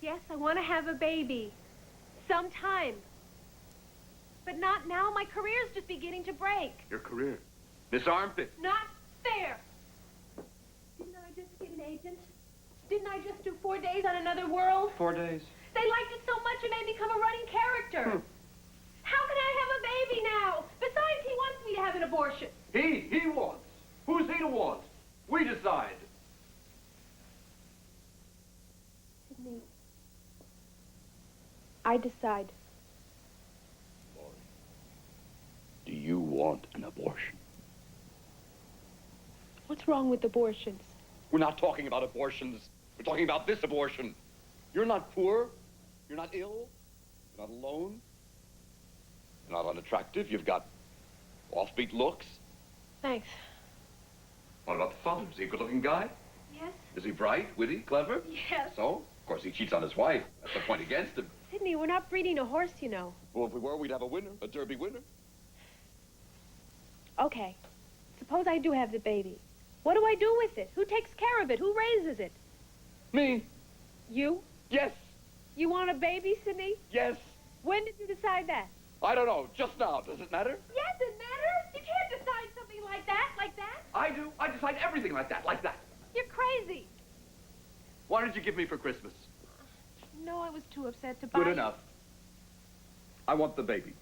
Yes, I want to have a baby. Sometime. But not now. My career's just beginning to break. Your career. Miss Armpit. Not fair. Didn't I just get an agent? Didn't I just do 4 days on Another World? 4 days. They liked it so much it made me become a running character. How can I have a baby now? Besides, he wants me to have an abortion. He wants. Who's he to want? We decide. Sydney, I decide. Do you want an abortion? What's wrong with abortions? We're not talking about abortions. We're talking about this abortion. You're not poor. You're not ill. You're not alone. You're not unattractive. You've got offbeat looks. Thanks. What about the father? Is he a good-looking guy? Yes? Is he bright, witty, clever? Yes. So? Of course, he cheats on his wife. That's the point against him. Sydney, we're not breeding a horse, you know. Well, if we were, we'd have a winner, a Derby winner. Okay. Suppose I do have the baby. What do I do with it? Who takes care of it? Who raises it? Me. You? Yes. You want a baby, Sydney? Yes. When did you decide that? I don't know. Just now. Does it matter? Yes, it matters. You can't decide something like that, I do. I decide everything like that, You're crazy. What did you give me for Christmas? No, I was too upset to buy Good it. enough. I want the baby.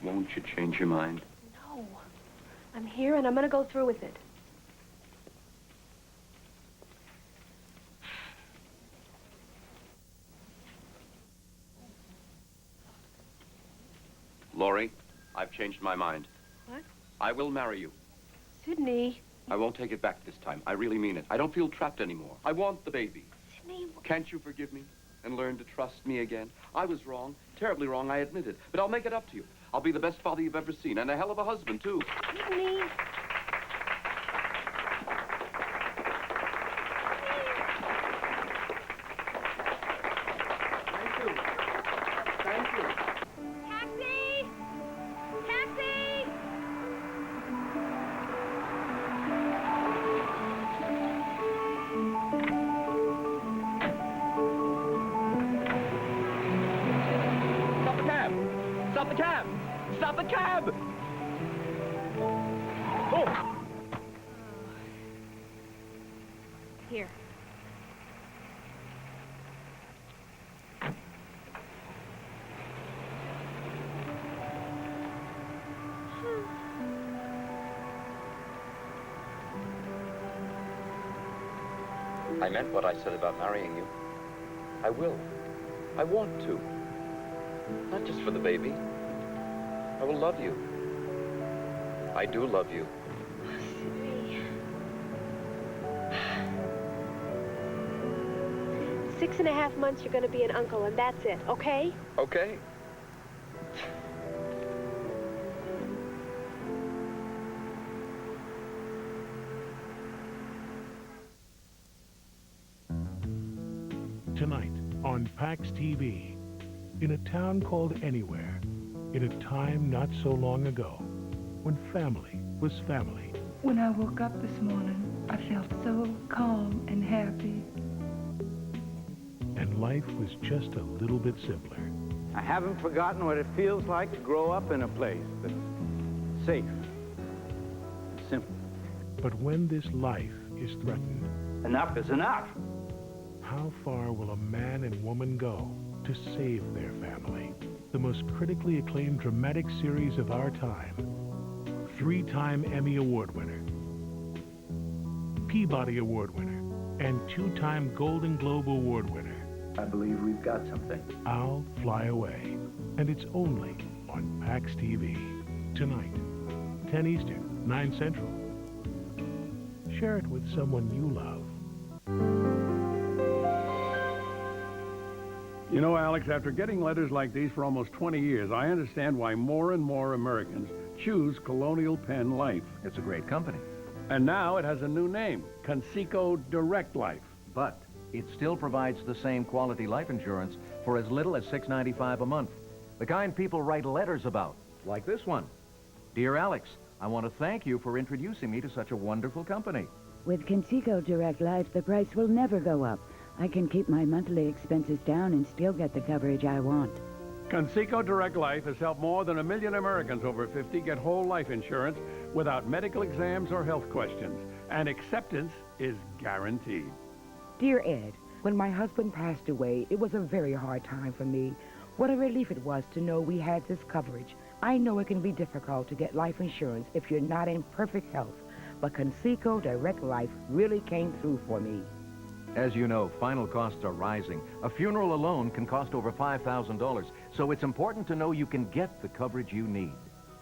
Won't you change your mind? No. I'm here and I'm going to go through with it. Laurie, I've changed my mind. What? I will marry you. Sydney. I won't take it back this time. I really mean it. I don't feel trapped anymore. I want the baby. Sydney. Can't you forgive me and learn to trust me again? I was wrong, terribly wrong, I admit it. But I'll make it up to you. I'll be the best father you've ever seen, and a hell of a husband, too. Sydney. Thank you. Thank you. Taxi! Taxi! Stop the cab! Stop the cab! Stop the cab! Oh! Here. I meant what I said about marrying you. I will. I want to. Not just for the baby, I will love you. I do love you. Sidney. 6.5 months you're going to be an uncle, and that's it, okay? Okay. Tonight on PAX TV, in a town called Anywhere, in a time not so long ago, when family was family. When I woke up this morning, I felt so calm and happy. And life was just a little bit simpler. I haven't forgotten what it feels like to grow up in a place that's safe and simple. But when this life is threatened, enough is enough. How far will a man and woman go to save their family? The most critically acclaimed dramatic series of our time. 3-time Emmy Award winner, Peabody Award winner, and 2-time Golden Globe Award winner. I believe we've got something. I'll Fly Away. And it's only on PAX TV. Tonight, 10 Eastern, 9 Central. Share it with someone you love. You know, Alex, after getting letters like these for almost 20 years, I understand why more and more Americans choose Colonial Penn Life. It's a great company. And now it has a new name, Conseco Direct Life. But it still provides the same quality life insurance for as little as $6.95 a month. The kind people write letters about, like this one. Dear Alex, I want to thank you for introducing me to such a wonderful company. With Conseco Direct Life, the price will never go up. I can keep my monthly expenses down and still get the coverage I want. Conseco Direct Life has helped more than 1 million Americans over 50 get whole life insurance without medical exams or health questions. And acceptance is guaranteed. Dear Ed, when my husband passed away, it was a very hard time for me. What a relief it was to know we had this coverage. I know it can be difficult to get life insurance if you're not in perfect health, but Conseco Direct Life really came through for me. As you know, final costs are rising. A funeral alone can cost over $5,000, so it's important to know you can get the coverage you need.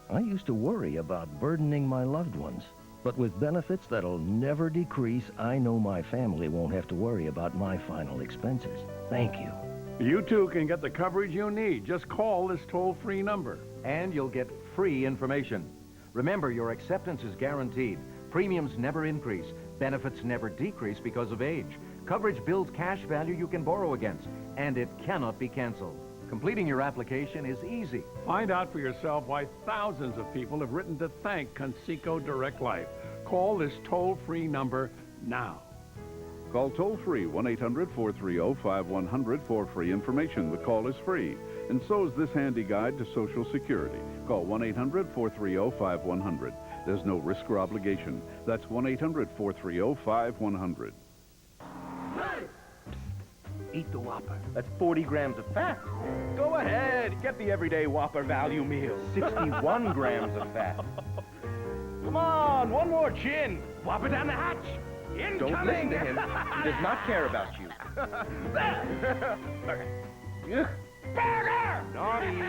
I used to worry about burdening my loved ones, but with benefits that'll never decrease, I know my family won't have to worry about my final expenses. Thank you. You too can get the coverage you need. Just call this toll-free number. And you'll get free information. Remember, your acceptance is guaranteed. Premiums never increase. Benefits never decrease because of age. Coverage builds cash value you can borrow against, and it cannot be canceled. Completing your application is easy. Find out for yourself why thousands of people have written to thank Conseco Direct Life. Call this toll-free number now. Call toll-free 1-800-430-5100 for free information. The call is free. And so is this handy guide to Social Security. Call 1-800-430-5100. There's no risk or obligation. That's 1-800-430-5100. Eat the Whopper. That's 40 grams of fat. Go ahead, get the everyday Whopper value meal. 61 grams of fat. Come on, one more chin. Whopper down the hatch. Incoming. Don't listen to him. He does not care about you. Burger! Naughty.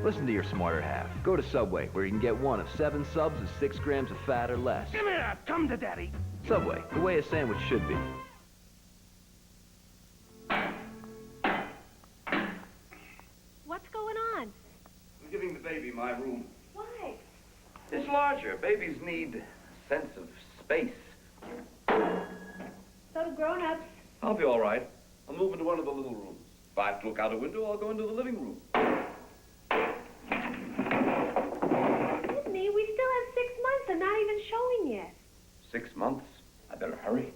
Listen to your smarter half. Go to Subway, where you can get one of 7 subs with 6 grams of fat or less. Give me that. Come to Daddy. Subway, the way a sandwich should be. What's going on? I'm giving the baby my room. Why? It's larger. Babies need a sense of space. So do grown-ups. I'll be all right. I'll move into one of the little rooms. If I have to look out a window, I'll go into the living room. Sydney, we still have 6 months and not even showing yet. 6 months. I better hurry.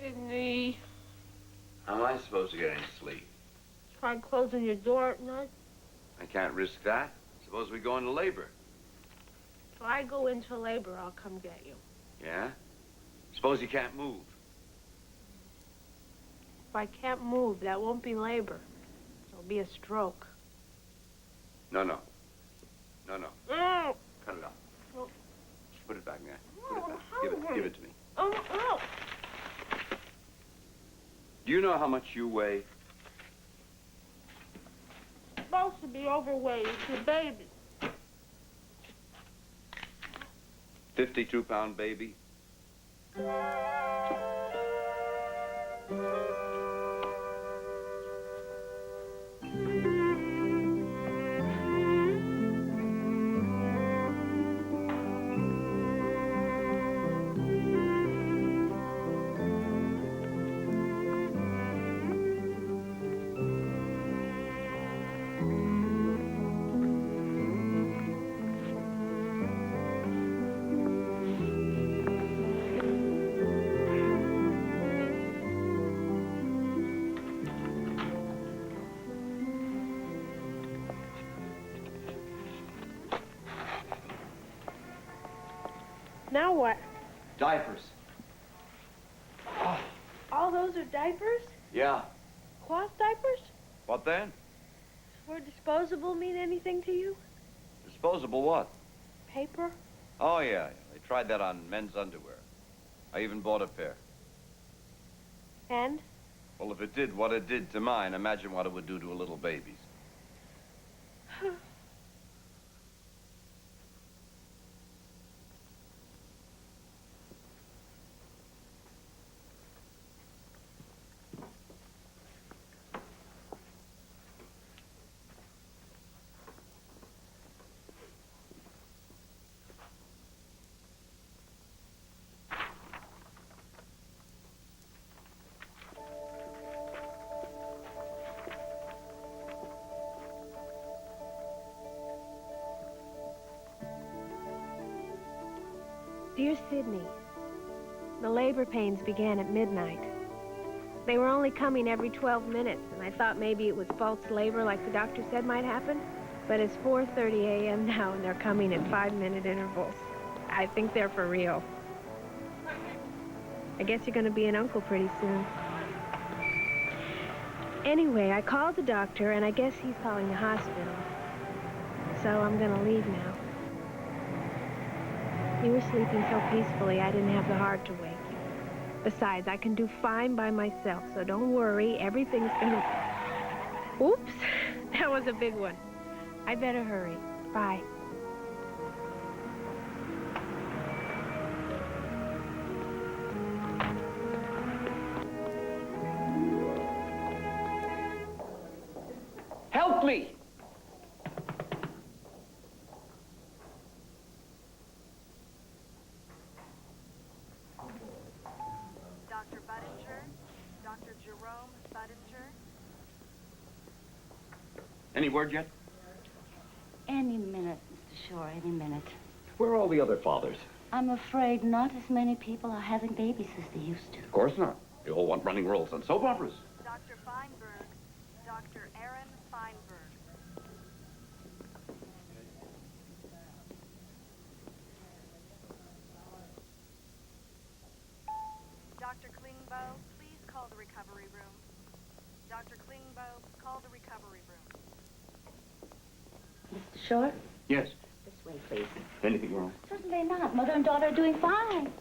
Sydney, How am I supposed to get any sleep? try closing your door at night. I can't risk that. Suppose we go into labor. If I go into labor, I'll come get you. Yeah? Suppose you can't move. If I can't move, that won't be labor. It'll be a stroke. No, no. No, no. Oh, Cut it off. No. Put it back there. Put it back. Give it to me. oh. Do you know how much you weigh? Supposed to be overweight. It's a baby. 52-pound baby? Now what? Diapers. All those are diapers? Yeah. Cloth diapers? What then? Word disposable mean anything to you? Disposable what? Paper? Oh, yeah. They tried that on men's underwear. I even bought a pair. And? Well, if it did what it did to mine, imagine what it would do to a little baby's. Dear Sydney, the labor pains began at midnight. They were only coming every 12 minutes, and I thought maybe it was false labor like the doctor said might happen. But it's 4:30 a.m. now, and they're coming in 5-minute intervals. I think they're for real. I guess you're going to be an uncle pretty soon. Anyway, I called the doctor, and I guess he's calling the hospital. So I'm going to leave now. You were sleeping so peacefully, I didn't have the heart to wake you. Besides, I can do fine by myself, so don't worry. Everything's gonna... Oops, that was a big one. I better hurry. Bye. Help me! Dr. Budinger? Dr. Jerome Budinger? Any word yet? Any minute, Mr. Shore, any minute. Where are all the other fathers? I'm afraid not as many people are having babies as they used to. Of course not. You all want running roles on soap operas. Dr. Feinberg. Dr. Aaron Feinberg. Dr. Klingbo, please call the recovery room. Dr. Klingbo, call the recovery room. Mr. Shore? Yes. This way, please. Anything wrong? Certainly not. Mother and daughter are doing fine.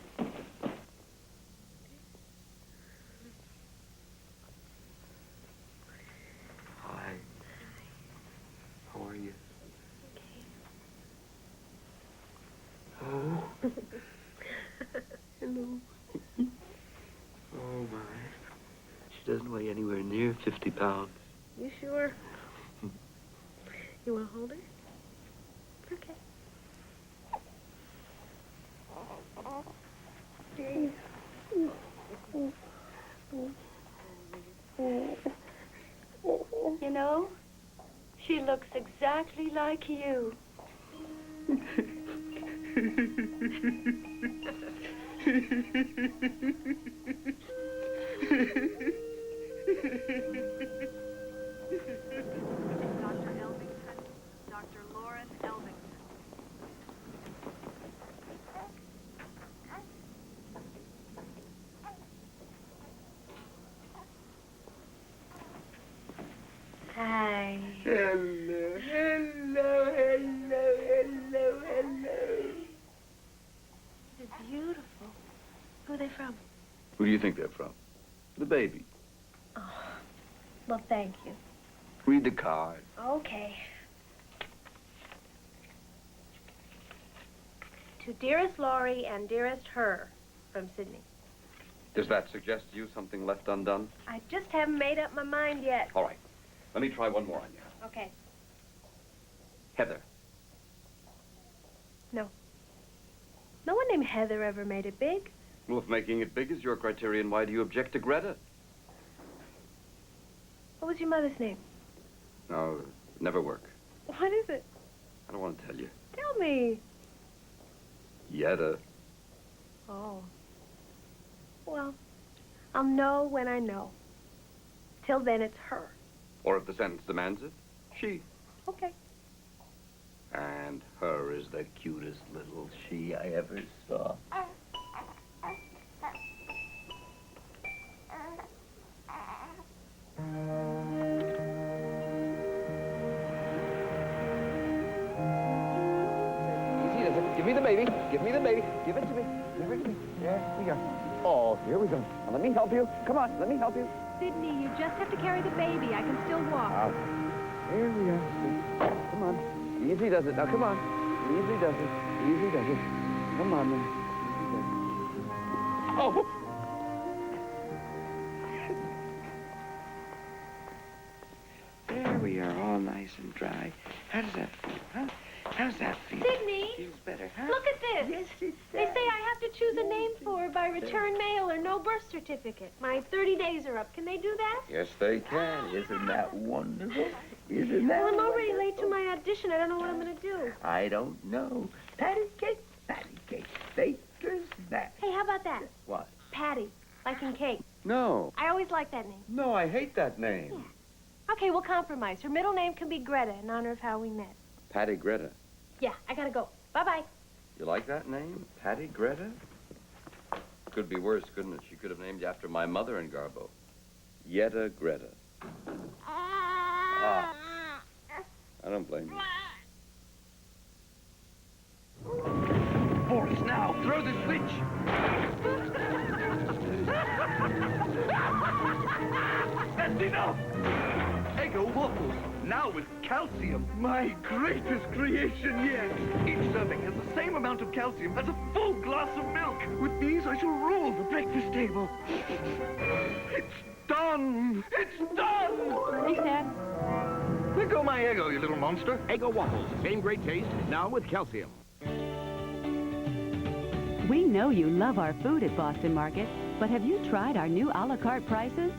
Hi. How are you? Oh. Hello. Oh, my. She doesn't weigh anywhere near 50 pounds. You sure? You want to hold her? Okay. You know, she looks exactly like you. Dr. Elvington, Dr. Lauren Elvington. Hi. Hello, hello, hello, hello, hello. They're beautiful. Who are they from? Who do you think they're from? The baby. Oh, well, thank you. Read the card. Okay. To dearest Laurie and dearest her, from Sydney. Does that suggest to you something left undone? I just haven't made up my mind yet. All right. Let me try one more on you. Okay. Heather. No. No one named Heather ever made it big. Well, if making it big is your criterion, why do you object to Greta? What was your mother's name? No, never work. What is it? I don't want to tell you. Tell me. Yetta. Oh. Well, I'll know when I know. Till then, it's her. Or if the sentence demands it, she. Okay. And her is the cutest little she I ever saw. Easy does it. Give me the baby. Give me the baby. Give it to me. Give it to me. There we go. Oh, here we go. Now, let me help you. Come on, let me help you. Sydney, you just have to carry the baby. I can still walk. Here we go. Come on. Easy does it. Now, come on. Easy does it. Easy does it. Come on, then. Oh! There we are, all nice and dry. How does that feel, huh? How does that feel? Sydney! Feels better, huh? Look at this. Yes, it They say I have to choose a name for her by return mail or no birth certificate. My 30 days are up. Can they do that? Yes, they can. Isn't that wonderful? Isn't that Well, I'm already wonderful? late to my audition. I don't know what I'm going to do. I don't know. Patty cake, baker's that. Hey, how about that? What? Patty, like in cake. No. I always like that name. No, I hate that name. Okay, we'll compromise. Her middle name can be Greta in honor of how we met. Patty Greta. Yeah, I gotta go. Bye-bye. You like that name? Patty Greta? Could be worse, couldn't it? She could have named you after my mother in Garbo. Yetta Greta. Ah. I don't blame you. Boris, now, throw the switch. That's enough. Eggo waffles, now with calcium. My greatest creation yet. Each serving has the same amount of calcium as a full glass of milk. With these, I shall rule the breakfast table. It's done. It's done. Thanks, Dad. There go my Eggo, you little monster. Eggo waffles, same great taste, now with calcium. We know you love our food at Boston Market, but have you tried our new a la carte prices?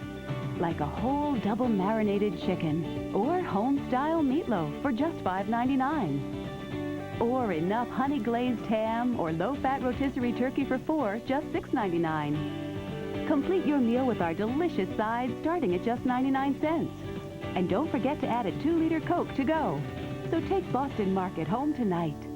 Like a whole double marinated chicken, or home-style meatloaf for just $5.99. Or enough honey glazed ham or low-fat rotisserie turkey for $4, just $6.99. Complete your meal with our delicious sides starting at just 99 cents. And don't forget to add a 2-liter Coke to go. So take Boston Market home tonight.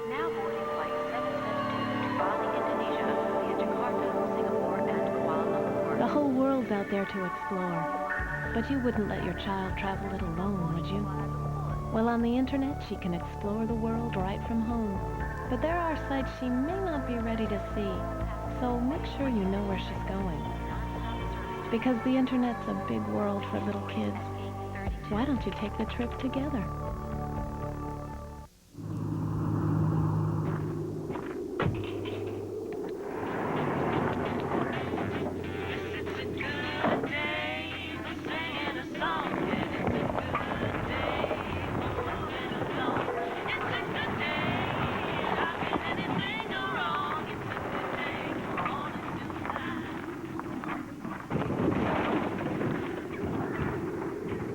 Now boarding flight 772 to Bali, Indonesia, via Jakarta, Singapore, and Kuala Lumpur. The whole world's out there to explore. But you wouldn't let your child travel it alone, would you? Well, on the internet, she can explore the world right from home. But there are sites she may not be ready to see. So make sure you know where she's going. Because the internet's a big world for little kids. Why don't you take the trip together?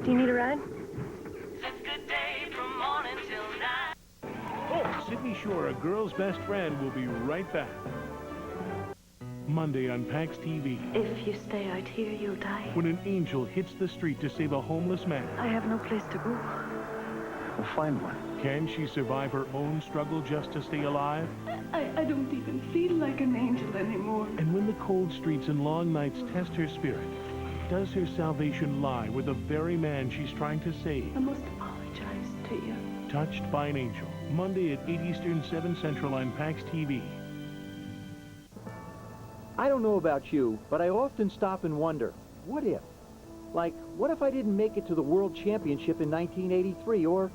Do you need a ride? Oh, Sydney Shore, a girl's best friend, will be right back. Monday on PAX TV. If you stay out here, you'll die. When an angel hits the street to save a homeless man. I have no place to go. We'll find one. Can she survive her own struggle just to stay alive? I don't even feel like an angel anymore. And when the cold streets and long nights test her spirit, does her salvation lie with the very man she's trying to save? I must apologize to you. Touched by an Angel. Monday at 8 Eastern, 7 Central on PAX TV. I don't know about you, but I often stop and wonder, what if? Like, what if I didn't make it to the World Championship in 1983? Or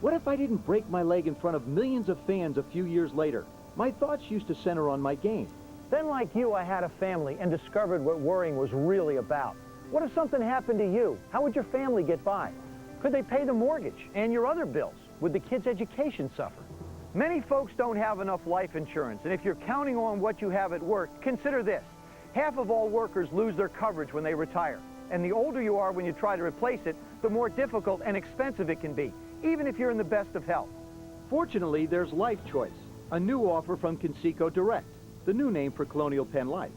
what if I didn't break my leg in front of millions of fans a few years later? My thoughts used to center on my game. Then, like you, I had a family and discovered what worrying was really about. What if something happened to you? How would your family get by? Could they pay the mortgage and your other bills? Would the kids' education suffer? Many folks don't have enough life insurance, and if you're counting on what you have at work, consider this. Half of all workers lose their coverage when they retire. And the older you are when you try to replace it, the more difficult and expensive it can be, even if you're in the best of health. Fortunately, there's Life Choice, a new offer from Conseco Direct, the new name for Colonial Penn Life.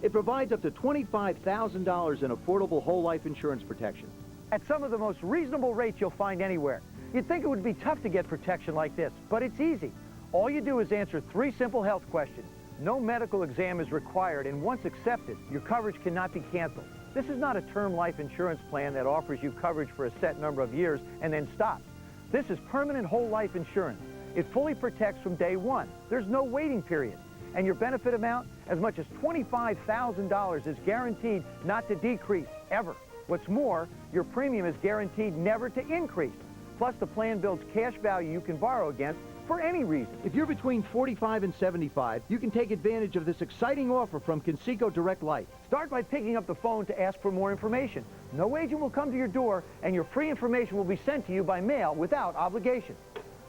It provides up to $25,000 in affordable whole life insurance protection. At some of the most reasonable rates you'll find anywhere. You'd think it would be tough to get protection like this, but it's easy. All you do is answer 3 simple health questions. No medical exam is required, and once accepted, your coverage cannot be canceled. This is not a term life insurance plan that offers you coverage for a set number of years and then stops. This is permanent whole life insurance. It fully protects from day one. There's no waiting period. And your benefit amount, as much as $25,000, is guaranteed not to decrease, ever. What's more, your premium is guaranteed never to increase. Plus, the plan builds cash value you can borrow against for any reason. If you're between 45 and 75, you can take advantage of this exciting offer from Conseco Direct Life. Start by picking up the phone to ask for more information. No agent will come to your door, and your free information will be sent to you by mail without obligation.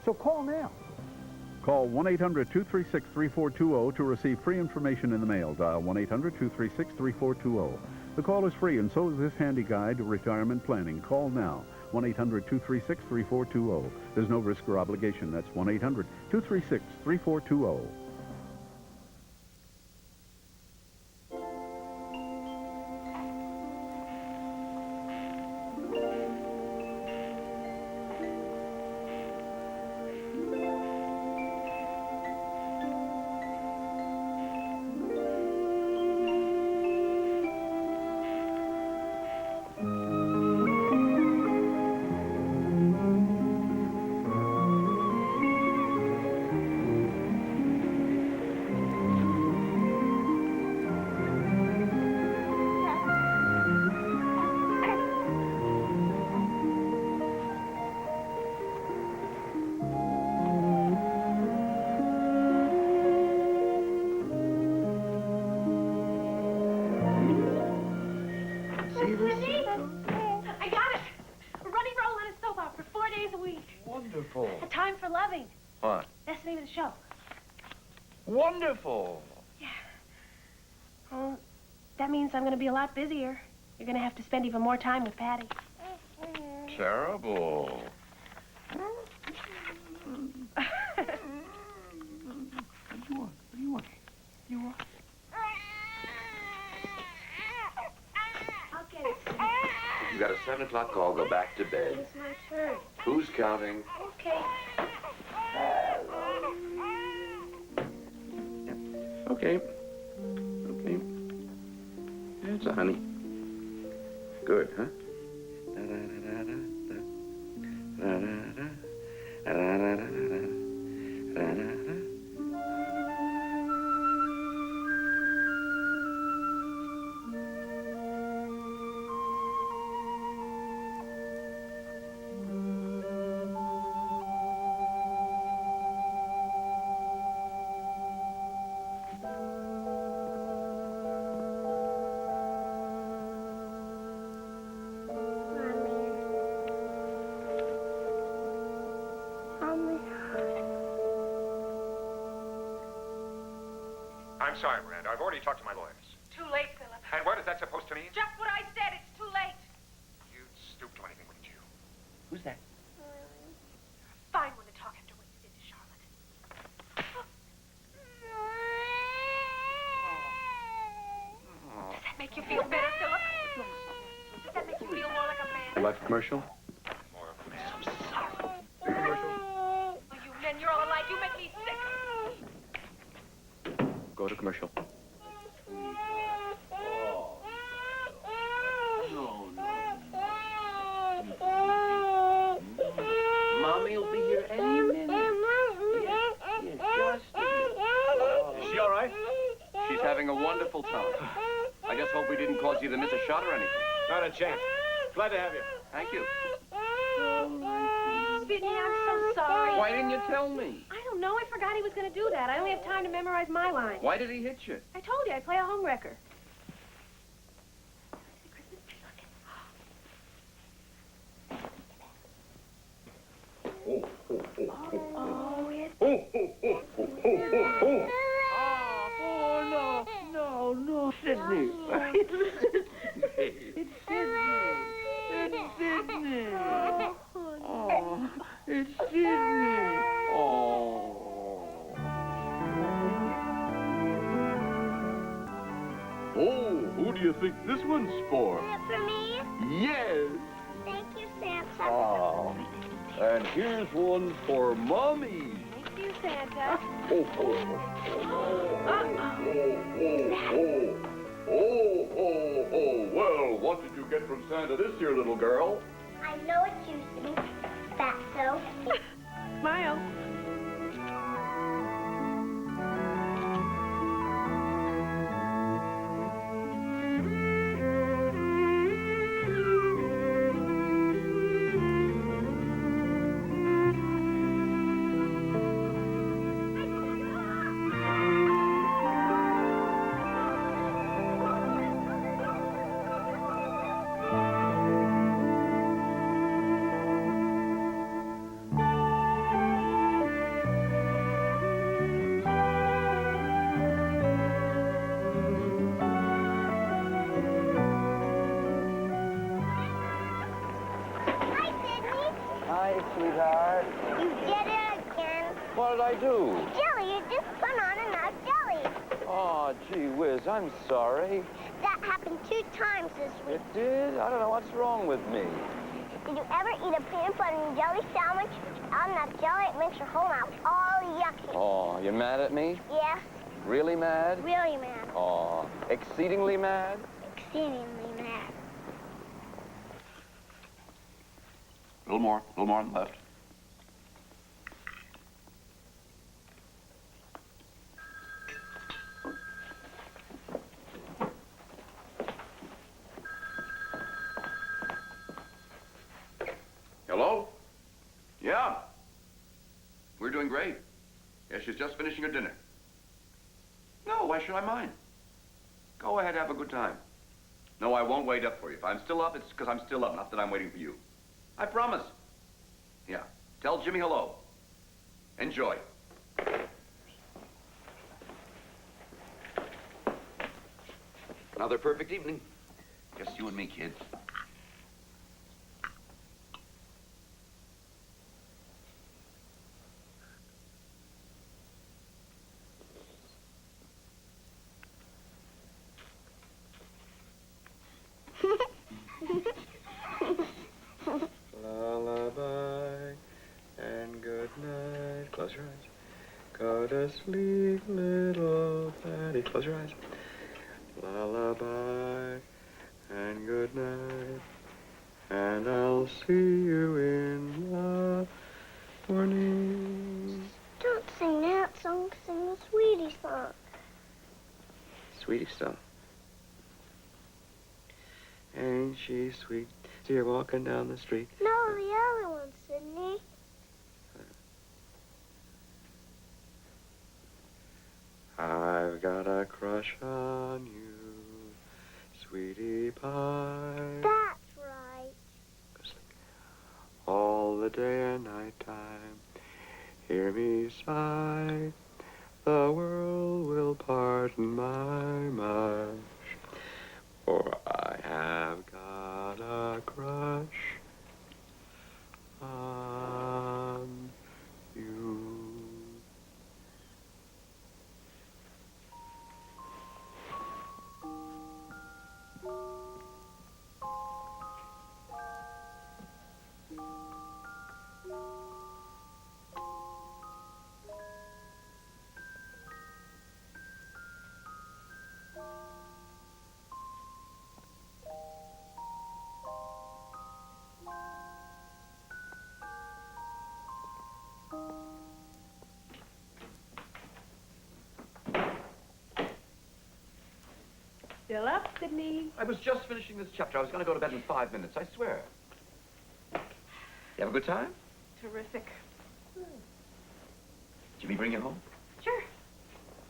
So call now. Call 1-800-236-3420 to receive free information in the mail. Dial 1-800-236-3420. The call is free, and so is this handy guide to retirement planning. Call now. 1-800-236-3420. There's no risk or obligation. That's 1-800-236-3420. I got it! A running role and a soap opera, 4 days a week. Wonderful. A Time for Loving. What? That's the name of the show. Wonderful. Yeah. Well, that means I'm going to be a lot busier. You're going to have to spend even more time with Patty. Terrible. What do you want? You want? I'll get it. You got a 7 o'clock call. Go back to bed. It's my turn. Who's counting? Okay. Okay. Okay. It's a honey. Good, huh? I'm sorry, Miranda. I've already talked to my lawyers. Too late, Philip. And what is that supposed to mean? Just what I said. It's too late. You'd stoop to anything, wouldn't you? Who's that? Fine one to talk after what you did to Charlotte. Commercial? Oh, you men, you're all alike. You make me sick. Go to commercial. Mommy will be here any minute. Yes, Is she all right? She's having a wonderful time. I just hope we didn't cause you to miss a shot or anything. Not a chance. Glad to have you. Thank you. Sydney, I'm so sorry. Why didn't you tell me? I don't know. I forgot he was going to do that. I only have time to memorize my lines. Why did he hit you? I told you, I play a homewrecker. Oh, it's... Oh, no, Sydney. It's Sydney. It's Sydney. Oh, it's Sydney. Oh, who do you think this one's for? For me? Yes. Thank you, Santa. Oh, and here's one for Mommy. Thank you, Santa. Well, what did you get from Santa this year, little girl? I know it's you, Fatso. Smile. Hi, sweetheart. You did it again. What did I do? Jelly, you just put on enough jelly. Oh, gee whiz, I'm sorry. That happened 2 times this week. It did? I don't know what's wrong with me. Did you ever eat a peanut butter and jelly sandwich? All enough jelly, it makes your whole mouth all yucky. Oh, you mad at me? Yes, Really mad? really mad. Oh, exceedingly mad? Exceedingly mad. A little more on the left. Hello? Yeah. We're doing great. Yeah, she's just finishing her dinner. No, why should I mind? Go ahead, have a good time. No, I won't wait up for you. If I'm still up, it's because I'm still up, not that I'm waiting for you. I promise. Yeah. Tell Jimmy hello. Enjoy. Another perfect evening. Just you and me, kid. Lullaby and good night. Close your eyes. Go to sleep, little Patty. Close your eyes. Lullaby and good night. And I'll see you in the morning. Don't sing that song, sing the sweetie song. Sweetie song. Ain't she sweet? See her walking down the street. No, the other one, Sydney. I've got a crush on you, sweetie pie. That's right. All the day and night time, hear me sigh. The world will pardon my mush, for I have got a crush on you. Still up, Sydney? I was just finishing this chapter. I was going to go to bed in 5 minutes, I swear. You have a good time? Terrific. Jimmy bring you home? Sure.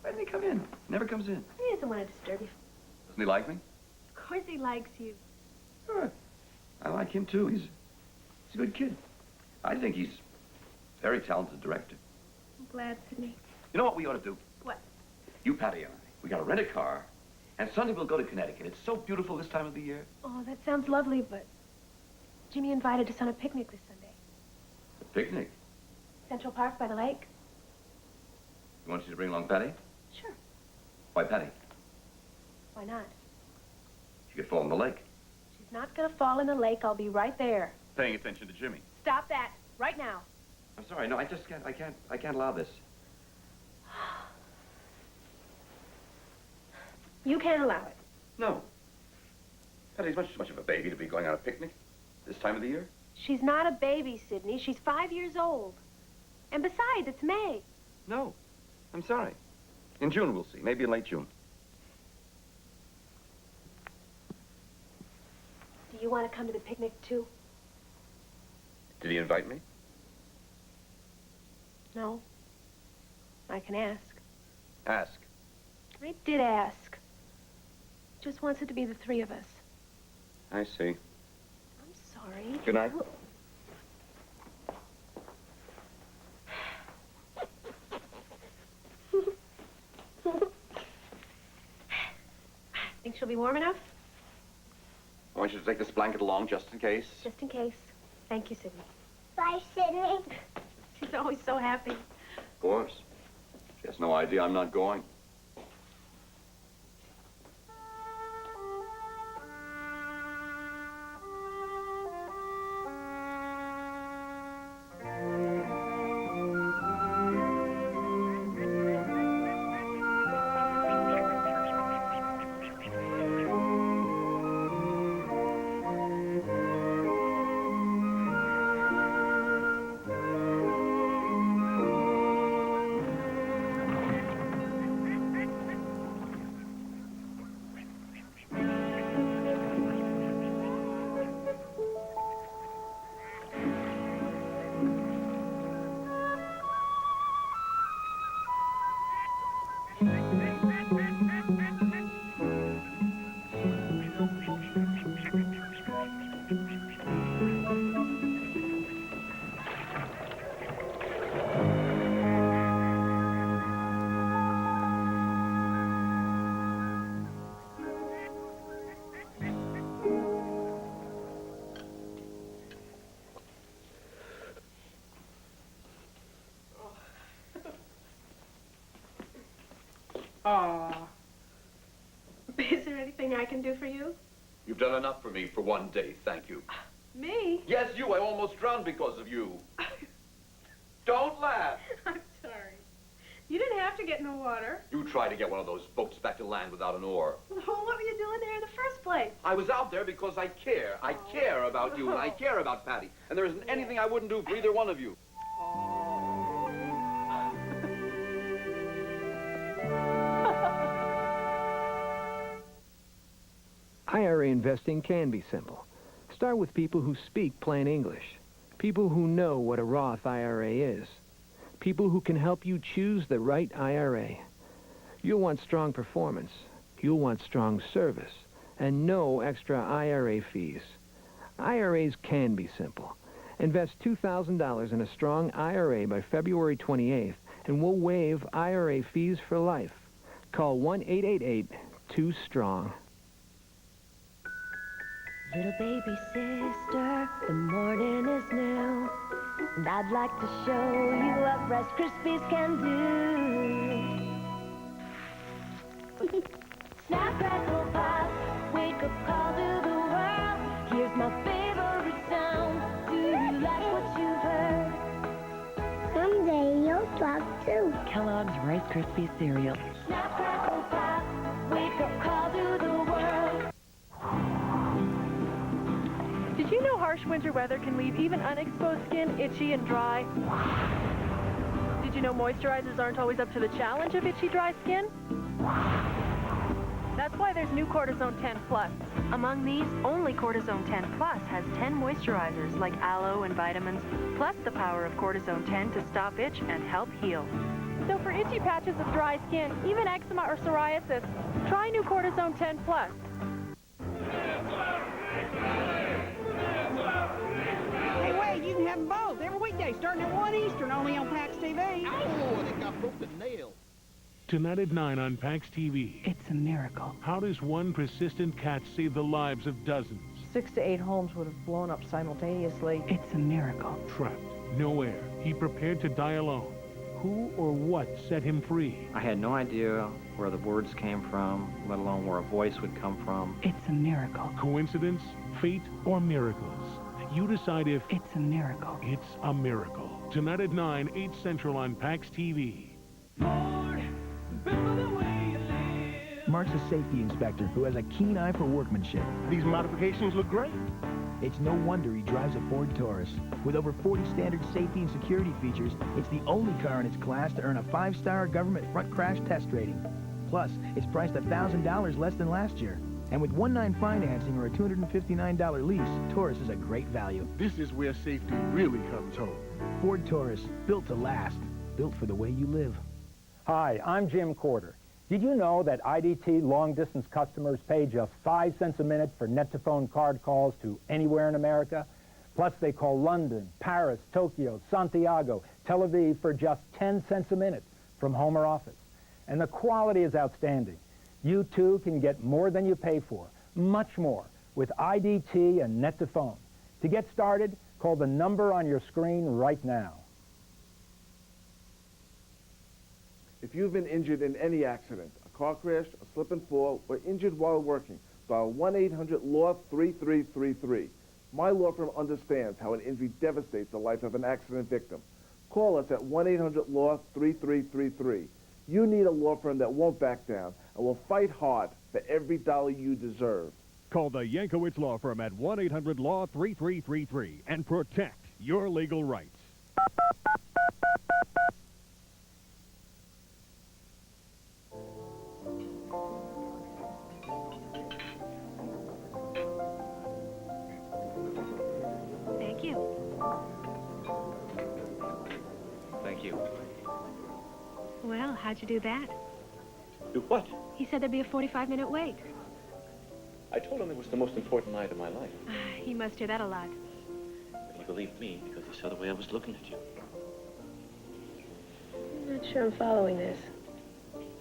Why didn't he come in? Never comes in. He doesn't want to disturb you. Doesn't he like me? Of course he likes you. Good. I like him, too. He's a good kid. I think he's a very talented director. I'm glad, Sydney. You know what we ought to do? What? You, Patty, and I. We got to rent a car, and Sunday we'll go to Connecticut. It's so beautiful this time of the year. Oh, that sounds lovely, but Jimmy invited us on a picnic this Sunday. A picnic? Central Park by the lake. You want you to bring along Patty? Sure. Why Patty? Why not? She could fall in the lake. She's not going to fall in the lake. I'll be right there. Paying attention to Jimmy. Stop that. Right now. I'm sorry. No, I just can't. I can't allow this. You can't allow it. No. Patty's much too much of a baby to be going on a picnic this time of the year. She's not a baby, Sydney. She's 5 years old. And besides, it's May. No. I'm sorry. In June, we'll see. Maybe in late June. Do you want to come to the picnic, too? Did he invite me? No. I can ask. Ask. I did ask. Just wants it to be the three of us. I see. I'm sorry. Good night. Think she'll be warm enough? I want you to take this blanket along just in case. Just in case. Thank you, Sydney. Bye, Sydney. She's always so happy. Of course. She has no idea I'm not going. Aw. Is there anything I can do for you? You've done enough for me for one day, thank you. Me? Yes, you. I almost drowned because of you. Don't laugh. I'm sorry. You didn't have to get in the water. You tried to get one of those boats back to land without an oar. Well, what were you doing there in the first place? I was out there because I care. I care about you, and I care about Patty. And there isn't anything I wouldn't do for either one of you. IRA investing can be simple. Start with people who speak plain English. People who know what a Roth IRA is. People who can help you choose the right IRA. You'll want strong performance. You'll want strong service. And no extra IRA fees. IRAs can be simple. Invest $2,000 in a strong IRA by February 28th, and we'll waive IRA fees for life. Call 1-888-2-STRONG. Little baby sister, the morning is new, and I'd like to show you what Rice Krispies can do. Snap, crackle, pop, wake up call to the world. Here's my favorite sound. Do you like what you've heard? Someday you'll talk too. Kellogg's Rice Krispies cereal. Snap, crackle, pop, wake up call to the world. Did you know harsh winter weather can leave even unexposed skin itchy and dry? Did you know moisturizers aren't always up to the challenge of itchy, dry skin? That's That's why there's new Cortisone 10 Plus. Among these, only Cortisone 10 Plus has 10 moisturizers like aloe and vitamins, plus the power of Cortisone 10 to stop itch and help heal. So for itchy patches of dry skin, even eczema or psoriasis, try new Cortisone 10 Plus. Hey, wait, you can have them both every weekday starting at 1 Eastern, only on PAX TV. Oh, I think I broke the nail. Tonight at 9 on PAX TV. It's a miracle. How does one persistent cat save the lives of dozens? 6 to 8 homes would have blown up simultaneously. It's a miracle. Trapped, no air. He prepared to die alone. Who or what set him free? I had no idea where the words came from, let alone where a voice would come from. It's a miracle. Coincidence, fate, or miracles? You decide if... It's a miracle. It's a miracle. Tonight at 9, 8 Central on PAX TV. Mark's a safety inspector who has a keen eye for workmanship. These modifications look great. It's no wonder he drives a Ford Taurus. With over 40 standard safety and security features, it's the only car in its class to earn a 5-star government front crash test rating. Plus, it's priced $1,000 less than last year. And with 1-9 financing or a $259 lease, Taurus is a great value. This is where safety really comes home. Ford Taurus, built to last. Built for the way you live. Hi, I'm Jim Corder. Did you know that IDT long-distance customers pay just 5 cents a minute for net-to-phone card calls to anywhere in America? Plus, they call London, Paris, Tokyo, Santiago, Tel Aviv for just 10 cents a minute from home or office. And the quality is outstanding. You, too, can get more than you pay for, much more, with IDT and net-to-phone. To get started, call the number on your screen right now. If you've been injured in any accident, a car crash, a slip and fall, or injured while working, dial 1-800-LAW-3333. My law firm understands how an injury devastates the life of an accident victim. Call us at 1-800-LAW-3333. You need a law firm that won't back down and will fight hard for every dollar you deserve. Call the Yankowitz Law Firm at 1-800-LAW-3333 and protect your legal rights. Thank you. Thank you. Well, how'd you do that? Do what? He said there'd be a 45-minute wait. I told him it was the most important night of my life. He must hear that a lot. But he believed me because he saw the way I was looking at you. I'm not sure I'm following this.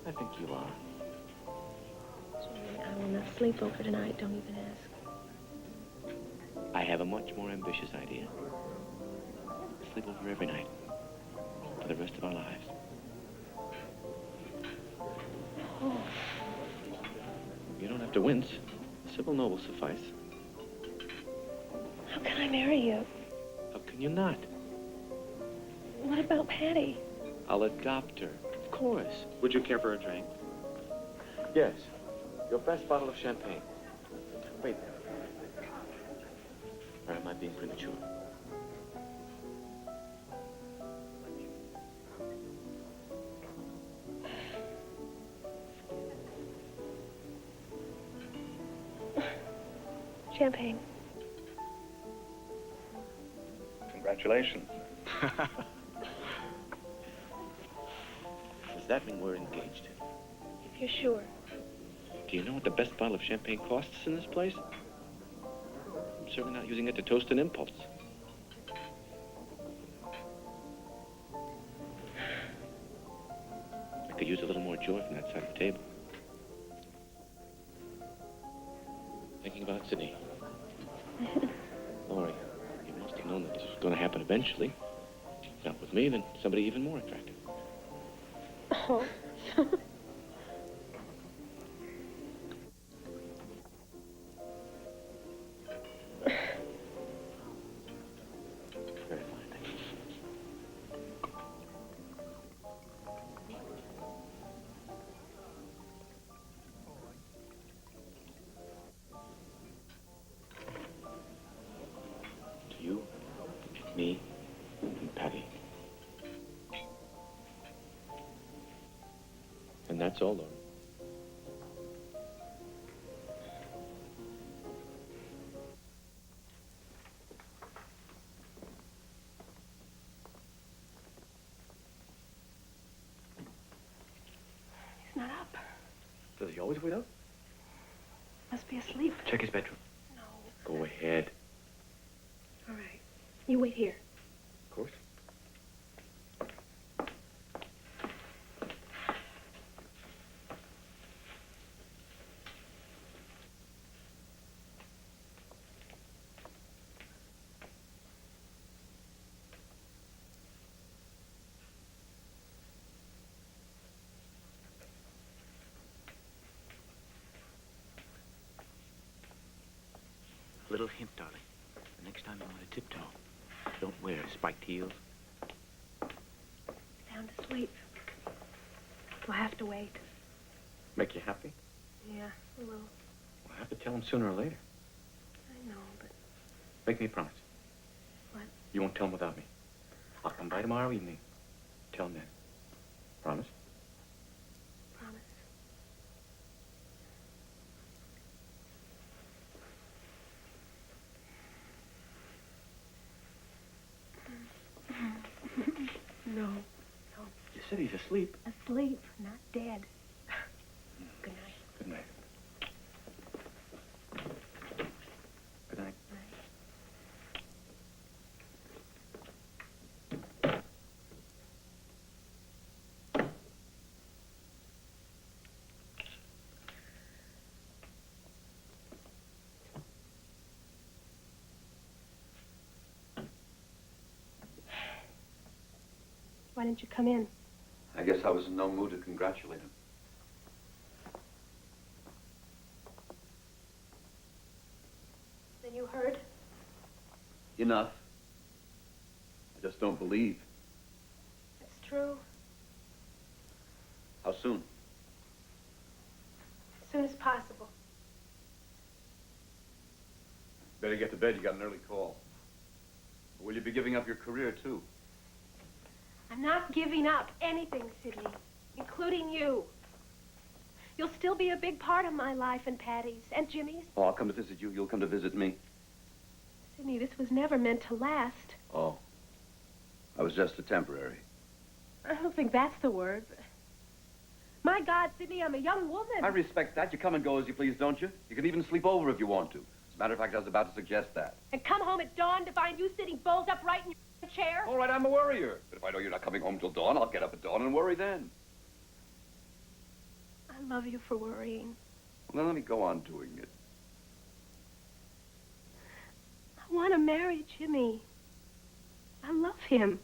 I think you are. I will not sleep over tonight, don't even ask. I have a much more ambitious idea. Sleep over every night. For the rest of our lives. Oh. You don't have to wince. Civil no will suffice. How can I marry you? How can you not? What about Patty? I'll adopt her. Of course. Would you care for a drink? Yes. Your best bottle of champagne. Wait. Or am I being premature? Champagne. Congratulations. Does that mean we're engaged? If you're sure. Do you know what the best bottle of champagne costs in this place? I'm certainly not using it to toast an impulse. I could use a little more joy from that side of the table. Thinking about Sydney. Laurie, you must have known that this was going to happen eventually. If not with me, then somebody even more attractive. Oh. Very fine, thank you. To you, me, and Patty. And that's all, Laurie. Does he always wait up? Must be asleep. Check his bedroom. No. Go ahead. All right. You wait here. Of course. Little hint, darling. The next time you want to tiptoe, don't wear spiked heels. Sound asleep. We'll have to wait. Make you happy? Yeah, a little. I'll have to tell him sooner or later. I know, but Make me a promise. what? You won't tell him without me. I'll come by tomorrow evening. Tell him then. Promise? Promise. No. You said he's asleep. Asleep, not dead. Good night. Good night. Good night. Why didn't you come in? I guess I was in no mood to congratulate him. Then you heard? Enough. I just don't believe. It's true. How soon? As soon as possible. Better get to bed. You got an early call. Will you be giving up your career, too? I'm not giving up anything, Sidney, including you. You'll still be a big part of my life and Patty's and Jimmy's. Oh, I'll come to visit you. You'll come to visit me. Sidney, this was never meant to last. Oh. I was just a temporary. I don't think that's the word. My God, Sidney, I'm a young woman. I respect that. You come and go as you please, don't you? You can even sleep over if you want to. As a matter of fact, I was about to suggest that. And come home at dawn to find you sitting bolt upright in your chair? All right, I'm a worrier. But if I know you're not coming home till dawn, I'll get up at dawn and worry then. I love you for worrying. Well, then let me go on doing it. I want to marry Jimmy. I love him.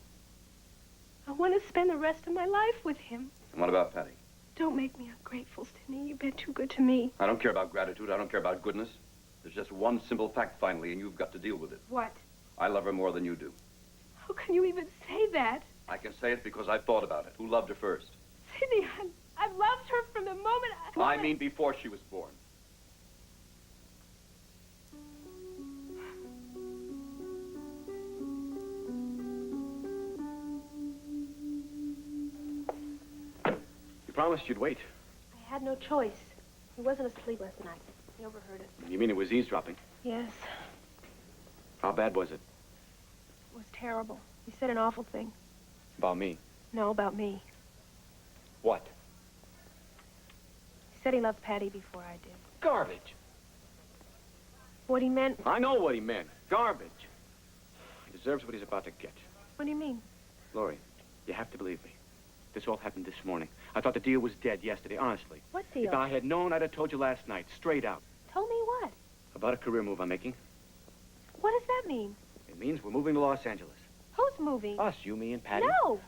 I want to spend the rest of my life with him. And what about Patty? Don't make me ungrateful, Sidney. You've been too good to me. I don't care about gratitude. I don't care about goodness. There's just one simple fact, finally, and you've got to deal with it. What? I love her more than you do. How can you even say that? I can say it because I've thought about it. Who loved her first? Sidney, I've loved her from the moment I mean before she was born. You promised you'd wait. I had no choice. He wasn't asleep last night. He overheard it. You mean it was eavesdropping? Yes. How bad was it? It was terrible. He said an awful thing. About me? No, about me. What? He said he loved Patty before I did. Garbage. What he meant... I know what he meant. Garbage. He deserves what he's about to get. What do you mean? Lori, you have to believe me. This all happened this morning. I thought the deal was dead yesterday, honestly. What deal? If I had known, I'd have told you last night, straight out. Told me what? About a career move I'm making. What does that mean? It means we're moving to Los Angeles. Who's moving? Us, you, me, and Patty. No!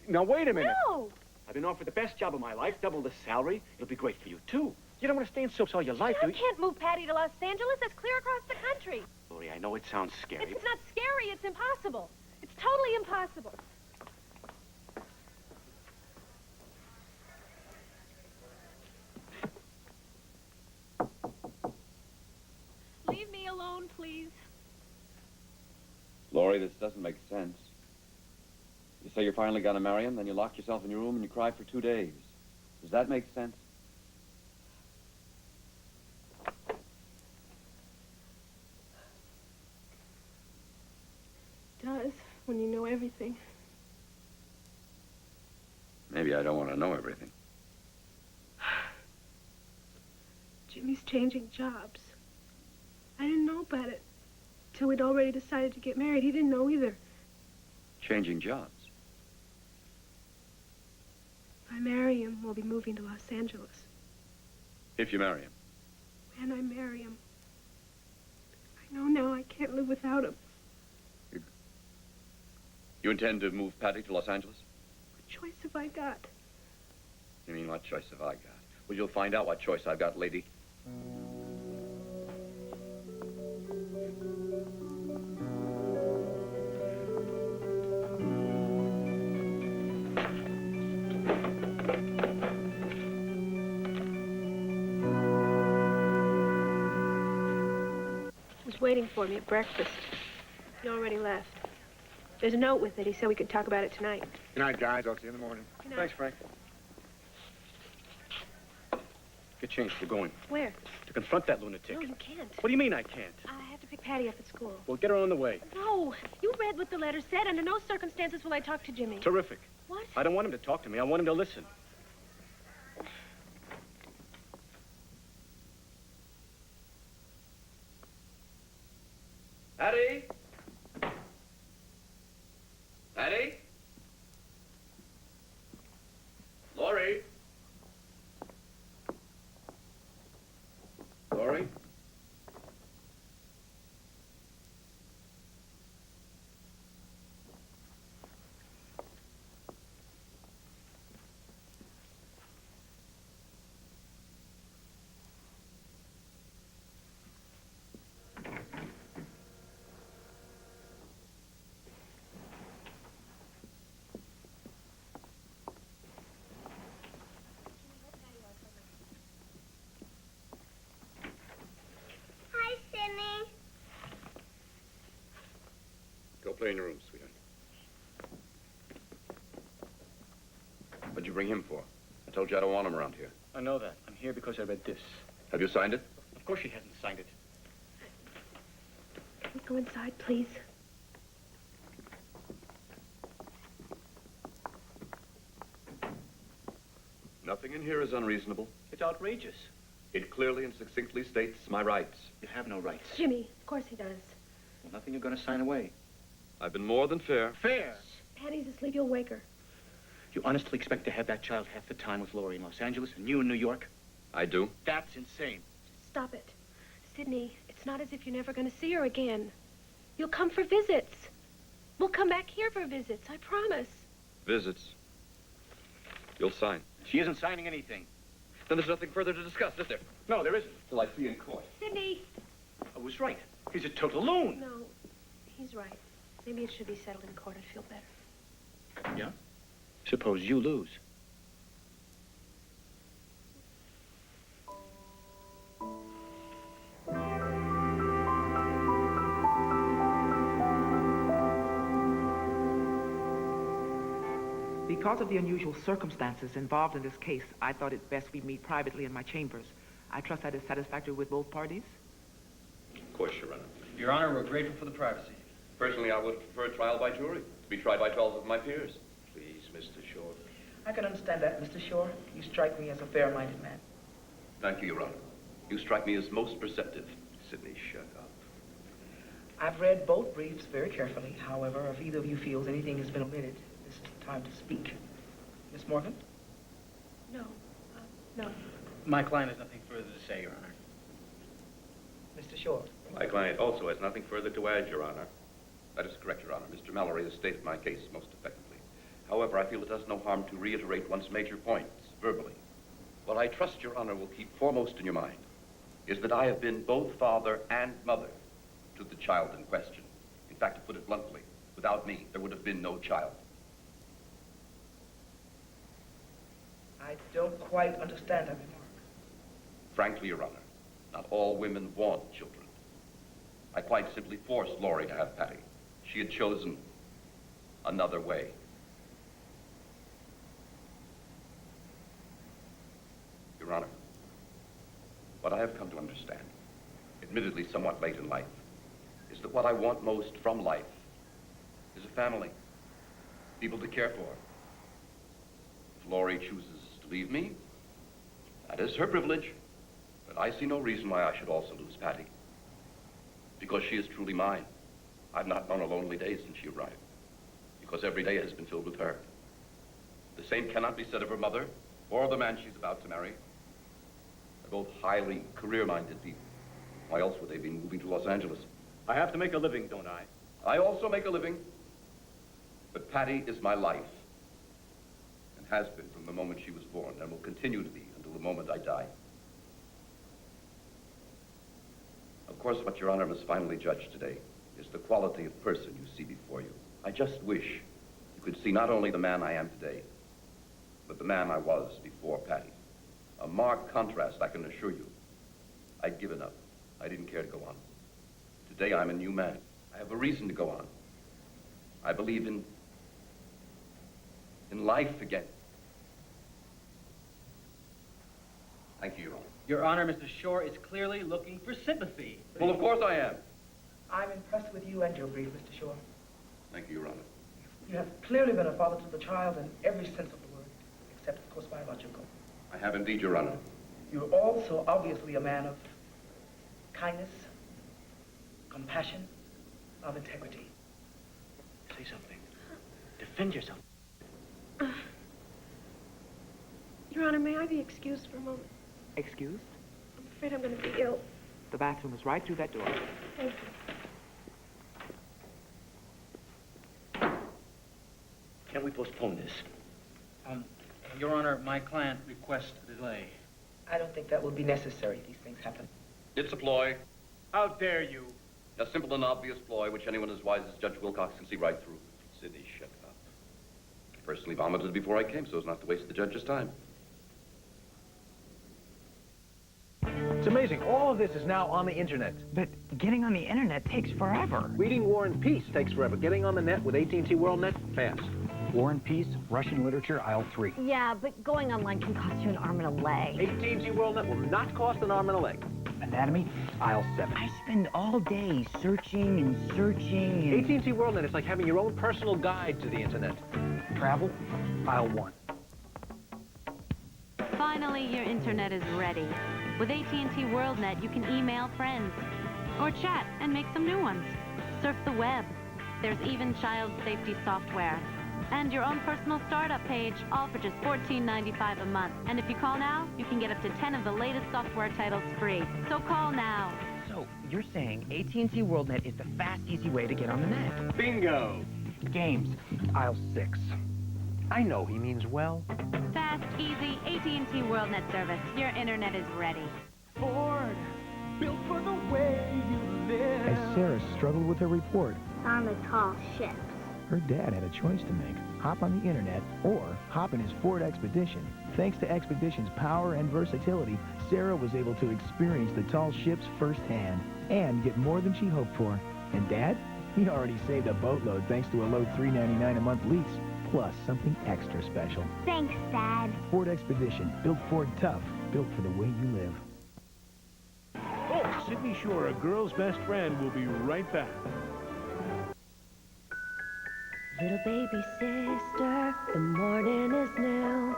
Now, wait a minute. No! I've been offered the best job of my life, double the salary. It'll be great for you, too. You don't want to stay in soaps all your life, do I you? can't move Patty to Los Angeles. That's clear across the country. Lori, I know it sounds scary. It's not scary. It's impossible. It's totally impossible. Leave me alone, please. Lori, this doesn't make sense. You say you're finally going to marry him, then you lock yourself in your room and you cry for 2 days. Does that make sense? It does, when you know everything. Maybe I don't want to know everything. Jimmy's changing jobs. I didn't know about it till we'd already decided to get married. He didn't know either. Changing jobs. If I marry him, we'll be moving to Los Angeles. If you marry him. When I marry him. I know now I can't live without him. You intend to move Patty to Los Angeles? What choice have I got? You mean, what choice have I got? Well, you'll find out what choice I've got, lady. He was waiting for me at breakfast. He already left. There's a note with it. He said we could talk about it tonight. Good night, guys. I'll see you in the morning. Good night. Thanks, Frank. Get changed. We're going. Where? To confront that lunatic. No, you can't. What do you mean I can't? I have to pick Patty up at school. Well, get her on the way. No, you read what the letter said. Under no circumstances will I talk to Jimmy. Terrific. What? I don't want him to talk to me. I want him to listen. Patty? Patty? Laurie? Laurie? Hi, Sydney. Go play in your room, sweetheart. What'd you bring him for? I told you I don't want him around here. I know that. I'm here because I read this. Have you signed it? Of course she hasn't signed it. Can we go inside, please? Nothing in here is unreasonable. It's outrageous. It clearly and succinctly states my rights. You have no rights. Jimmy, of course he does. Well, nothing you're going to sign away. I've been more than fair. Fair? Patty's asleep. You'll wake her. You honestly expect to have that child half the time with Laurie in Los Angeles and you in New York? I do. That's insane. Stop it. Sydney, it's not as if you're never going to see her again. You'll come for visits. We'll come back here for visits, I promise. Visits. You'll sign. She isn't signing anything. Then there's nothing further to discuss, is there? No, there isn't. Till I see you in court. Sydney! I was right. He's a total loon. No, he's right. Maybe it should be settled in court. I'd feel better. Yeah? Suppose you lose. Because of the unusual circumstances involved in this case, I thought it best we meet privately in my chambers. I trust that is satisfactory with both parties? Of course, Your Honor. Your Honor, we're grateful for the privacy. Personally, I would prefer trial by jury, to be tried by 12 of my peers. Please, Mr. Shore. I can understand that, Mr. Shore. You strike me as a fair-minded man. Thank you, Your Honor. You strike me as most perceptive. Sidney, shut up. I've read both briefs very carefully. However, if either of you feels anything has been omitted, this is the time to speak. Miss Morgan? No. No. My client has nothing further to say, Your Honor. Mr. Shore? My client also has nothing further to add, Your Honor. That is correct, Your Honor. Mr. Mallory has stated my case most effectively. However, I feel it does no harm to reiterate one's major points, verbally. What I trust Your Honor will keep foremost in your mind is that I have been both father and mother to the child in question. In fact, to put it bluntly, without me, there would have been no child. I don't quite understand that remark. Frankly, Your Honor, not all women want children. I quite simply forced Laurie to have Patty. She had chosen another way. Your Honor, what I have come to understand, admittedly somewhat late in life, is that what I want most from life is a family, people to care for. If Laurie chooses to leave me, that is her privilege. But I see no reason why I should also lose Patty. Because she is truly mine. I've not known a lonely day since she arrived. Because every day has been filled with her. The same cannot be said of her mother or the man she's about to marry. They're both highly career-minded people. Why else would they be moving to Los Angeles? I have to make a living, don't I? I also make a living. But Patty is my life. And has been from the moment she was born, and will continue to be until the moment I die. Of course, what Your Honor must finally judge today is the quality of person you see before you. I just wish you could see not only the man I am today, but the man I was before Patty. A marked contrast, I can assure you. I'd given up. I didn't care to go on. Today, I'm a new man. I have a reason to go on. I believe in life again. Thank you, Your Honor. Your Honor, Mr. Shore is clearly looking for sympathy. Well, of course I am. I'm impressed with you and your brief, Mr. Shore. Thank you, Your Honor. You have clearly been a father to the child in every sense of the word, except, of course, biological. I have indeed, Your Honor. You're also obviously a man of kindness, compassion, of integrity. Say something. Defend yourself. Your Honor, may I be excused for a moment? Excused? I'm afraid I'm going to be ill. The bathroom is right through that door. Thank you. Can we postpone this? Your Honor, my client requests a delay. I don't think that will be necessary. These things happen. It's a ploy. How dare you? A simple and obvious ploy which anyone as wise as Judge Wilcox can see right through. Sidney, shut up. I personally vomited before I came so as not to waste the judge's time. It's amazing. All of this is now on the internet. But getting on the internet takes forever. Reading War and Peace takes forever. Getting on the net with AT&T WorldNet, fast. War and Peace, Russian literature, aisle 3. Yeah, but going online can cost you an arm and a leg. AT&T WorldNet will not cost an arm and a leg. Anatomy, aisle 7. I spend all day searching and searching and... AT&T WorldNet is like having your own personal guide to the internet. Travel, aisle 1. Finally, your internet is ready. With AT&T WorldNet, you can email friends or chat and make some new ones. Surf the web. There's even child safety software. And your own personal startup page, all for just $14.95 a month. And if you call now, you can get up to 10 of the latest software titles free. So call now. So, you're saying AT&T WorldNet is the fast, easy way to get on the net? Bingo! Games, aisle 6. I know he means well. Fast, easy, AT&T WorldNet service. Your internet is ready. Ford, built for the way you live. As Sarah struggled with her report, On the tall ships. her dad had a choice to make. Hop on the internet or hop in his Ford Expedition. Thanks to Expedition's power and versatility, Sarah was able to experience the tall ships firsthand and get more than she hoped for. And Dad? He already saved a boatload thanks to a low $3.99 a month lease, plus something extra special. Thanks, Dad. Ford Expedition, built Ford tough, built for the way you live. Oh, Sidney Shore, a girl's best friend, will be right back. Little baby sister, the morning is new,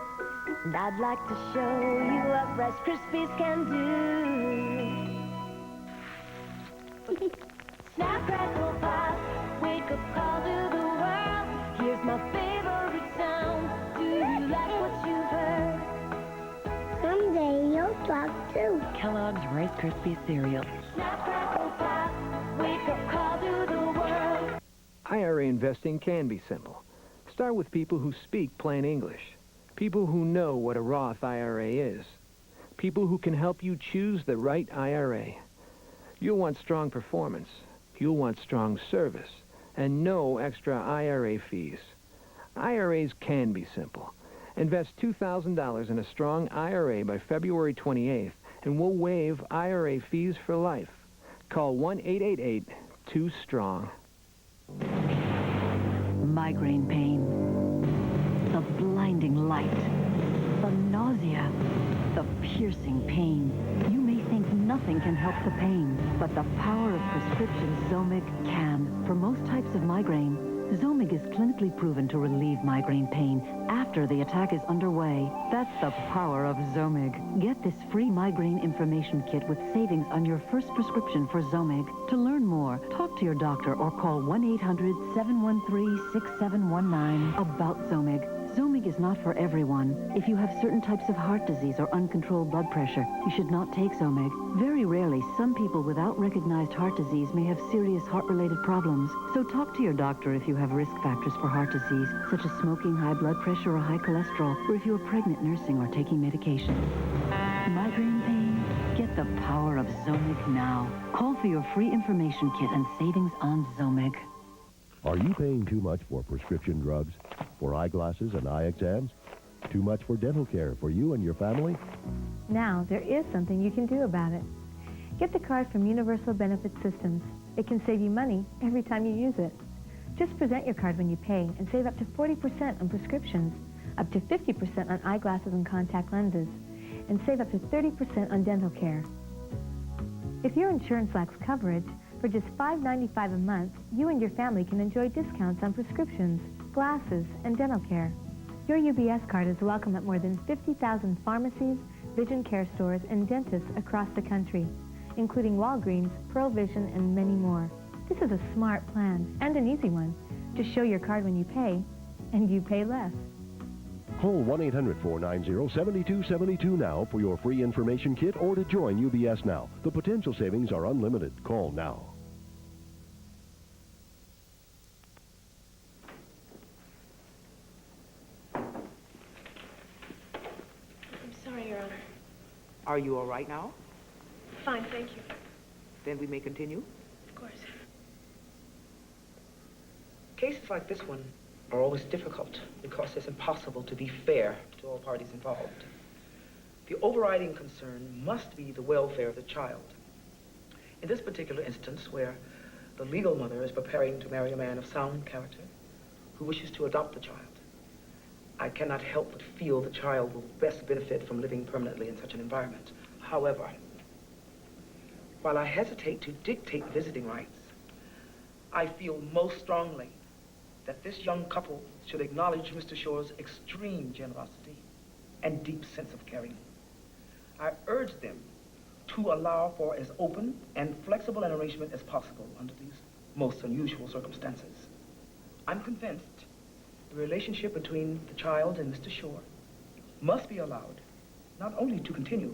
and I'd like to show you what Rice Krispies can do. Snap, crackle, pop, wake up call to the world. Here's my favorite sound. Do you like what you've heard? Someday you'll talk too. Kellogg's Rice Krispies cereal. Snap, crackle, pop, wake up call to the world. IRA investing can be simple. Start with people who speak plain English. People who know what a Roth IRA is. People who can help you choose the right IRA. You'll want strong performance. You'll want strong service. And no extra IRA fees. IRAs can be simple. Invest $2,000 in a strong IRA by February 28th, and we'll waive IRA fees for life. Call 1-888-2-STRONG. Migraine pain, the blinding light, the nausea, the piercing pain. You may think nothing can help the pain, but the power of prescription Zomig can. For most types of migraine, Zomig is clinically proven to relieve migraine pain after the attack is underway. That's the power of Zomig. Get this free migraine information kit with savings on your first prescription for Zomig. To learn more, talk to your doctor or call 1-800-713-6719 about Zomig. Zomig is not for everyone. If you have certain types of heart disease or uncontrolled blood pressure, you should not take Zomig. Very rarely, some people without recognized heart disease may have serious heart-related problems. So talk to your doctor if you have risk factors for heart disease, such as smoking, high blood pressure, or high cholesterol, or if you are pregnant, nursing, or taking medication. Migraine pain? Get the power of Zomig now. Call for your free information kit and savings on Zomig. Are you paying too much for prescription drugs, for eyeglasses and eye exams? Too much for dental care for you and your family? Now, there is something you can do about it. Get the card from Universal Benefit Systems. It can save you money every time you use it. Just present your card when you pay and save up to 40% on prescriptions, up to 50% on eyeglasses and contact lenses, and save up to 30% on dental care. If your insurance lacks coverage, for just $5.95 a month, you and your family can enjoy discounts on prescriptions, glasses, and dental care. Your UBS card is welcome at more than 50,000 pharmacies, vision care stores, and dentists across the country, including Walgreens, Pearl Vision, and many more. This is a smart plan and an easy one. Just show your card when you pay, and you pay less. Call 1-800-490-7272 now for your free information kit or to join UBS Now. The potential savings are unlimited. Call now. I'm sorry, Your Honor. Are you all right now? Fine, thank you. Then we may continue. Of course. Cases like this one are always difficult because it's impossible to be fair to all parties involved. The overriding concern must be the welfare of the child. In this particular instance, where the legal mother is preparing to marry a man of sound character who wishes to adopt the child, I cannot help but feel the child will best benefit from living permanently in such an environment. However, while I hesitate to dictate visiting rights, I feel most strongly that this young couple should acknowledge Mr. Shore's extreme generosity and deep sense of caring. I urge them to allow for as open and flexible an arrangement as possible under these most unusual circumstances. I'm convinced the relationship between the child and Mr. Shore must be allowed not only to continue,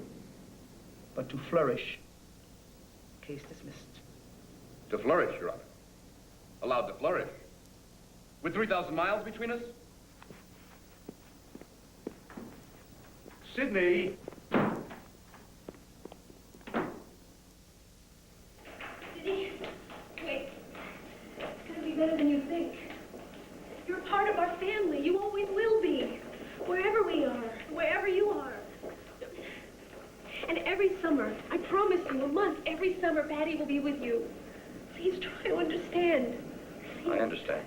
but to flourish. Case dismissed. To flourish, Your Honor. Allowed to flourish. With 3,000 miles between us? Sidney! Sidney, wait. It's gonna be better than you think. You're a part of our family. You always will be. Wherever we are, wherever you are. And every summer, I promise you, a month, every summer, Patty will be with you. Please try to understand. I understand.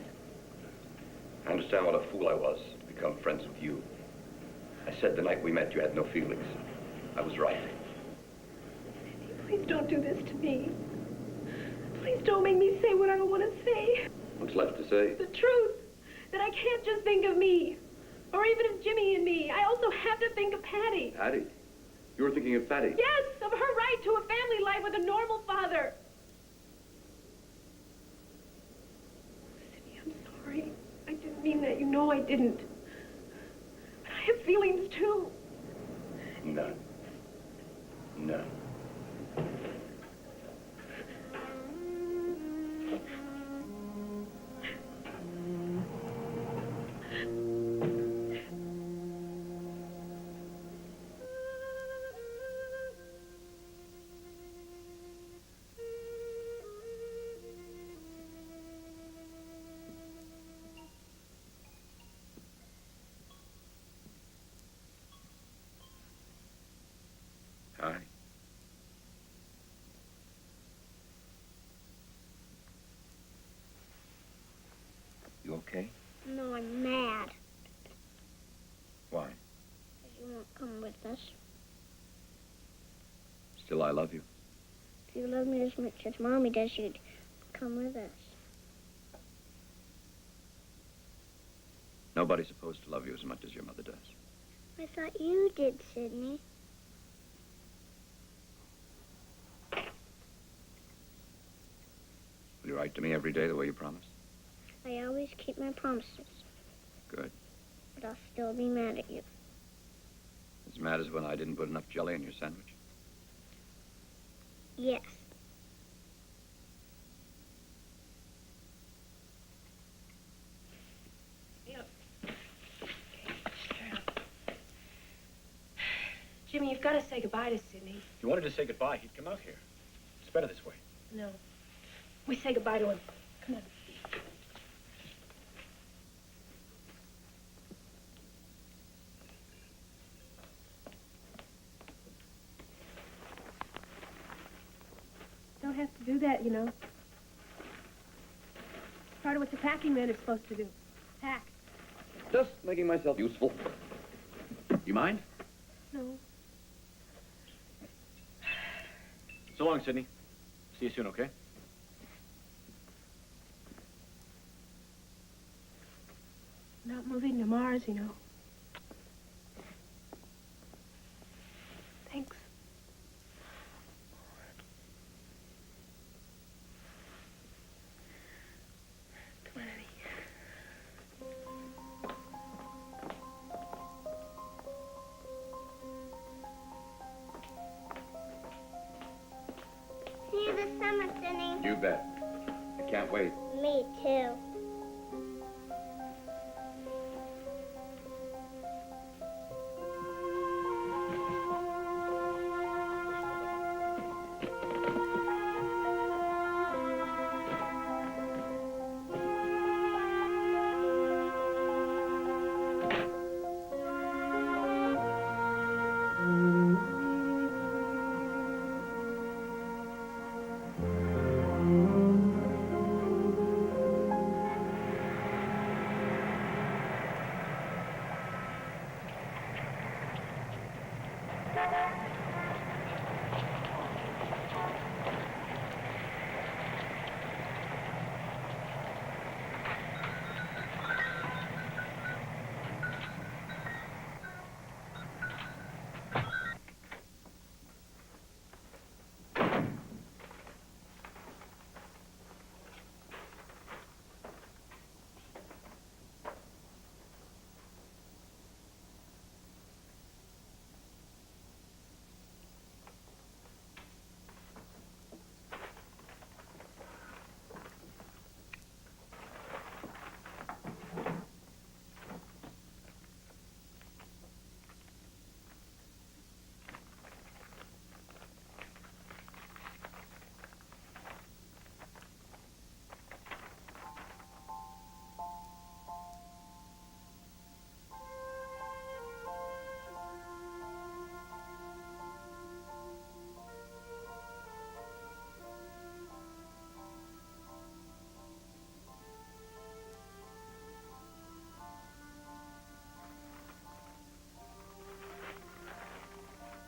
I understand what a fool I was to become friends with you. I said the night we met you had no feelings. I was right. Please don't do this to me. Please don't make me say what I don't want to say. What's left to say? The truth. That I can't just think of me. Or even of Jimmy and me. I also have to think of Patty. Patty? You were thinking of Patty? Yes, of her right to a family life with a normal father. Sidney, I'm sorry. I didn't mean that. You know I didn't. But I have feelings, too. None. None. Hi. You okay? No, I'm mad. Why? You won't come with us. Still, I love you. If you love me as much as Mommy does, you'd come with us. Nobody's supposed to love you as much as your mother does. I thought you did, Sidney. Will you write to me every day the way you promised? I always keep my promises, Good. but I'll still be mad at you. As mad as when I didn't put enough jelly in your sandwich? Yes. Jimmy, you've got to say goodbye to Sidney. If you wanted to say goodbye, he'd come out here. It's better this way. No. We say goodbye to him. Come on. Don't have to do that, you know. It's part of what the packing man is supposed to do. Pack. Just making myself useful. You mind? No. So long, Sidney. See you soon, okay? Not moving to Mars, you know. Thanks. Come on, honey. See you this summer, Sidney. You bet. I can't wait. Me too.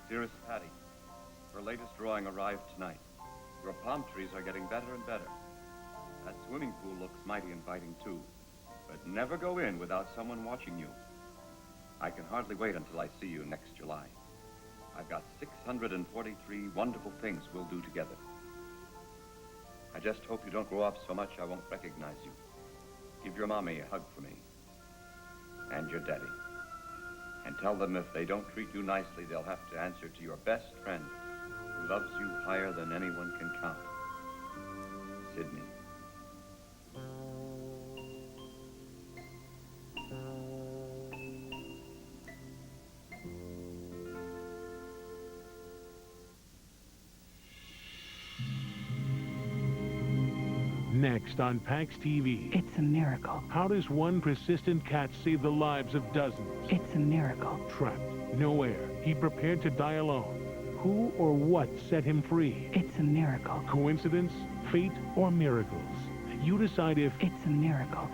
Dearest Patty, her latest drawing arrived tonight. Your palm trees are getting better and better. That swimming pool looks mighty inviting, too. But never go in without someone watching you. I can hardly wait until I see you next July. I've got 643 wonderful things we'll do together. I just hope you don't grow up so much I won't recognize you. Give your mommy a hug for me. And your daddy. And tell them if they don't treat you nicely, they'll have to answer to your best friend, who loves you higher than anyone can count. Sidney. Next on PAX TV. It's a miracle. How does one persistent cat save the lives of dozens? It's a miracle. Trapped, no air, he prepared to die alone. Who or what set him free? It's a miracle. Coincidence, fate, or miracles? You decide if... It's a miracle.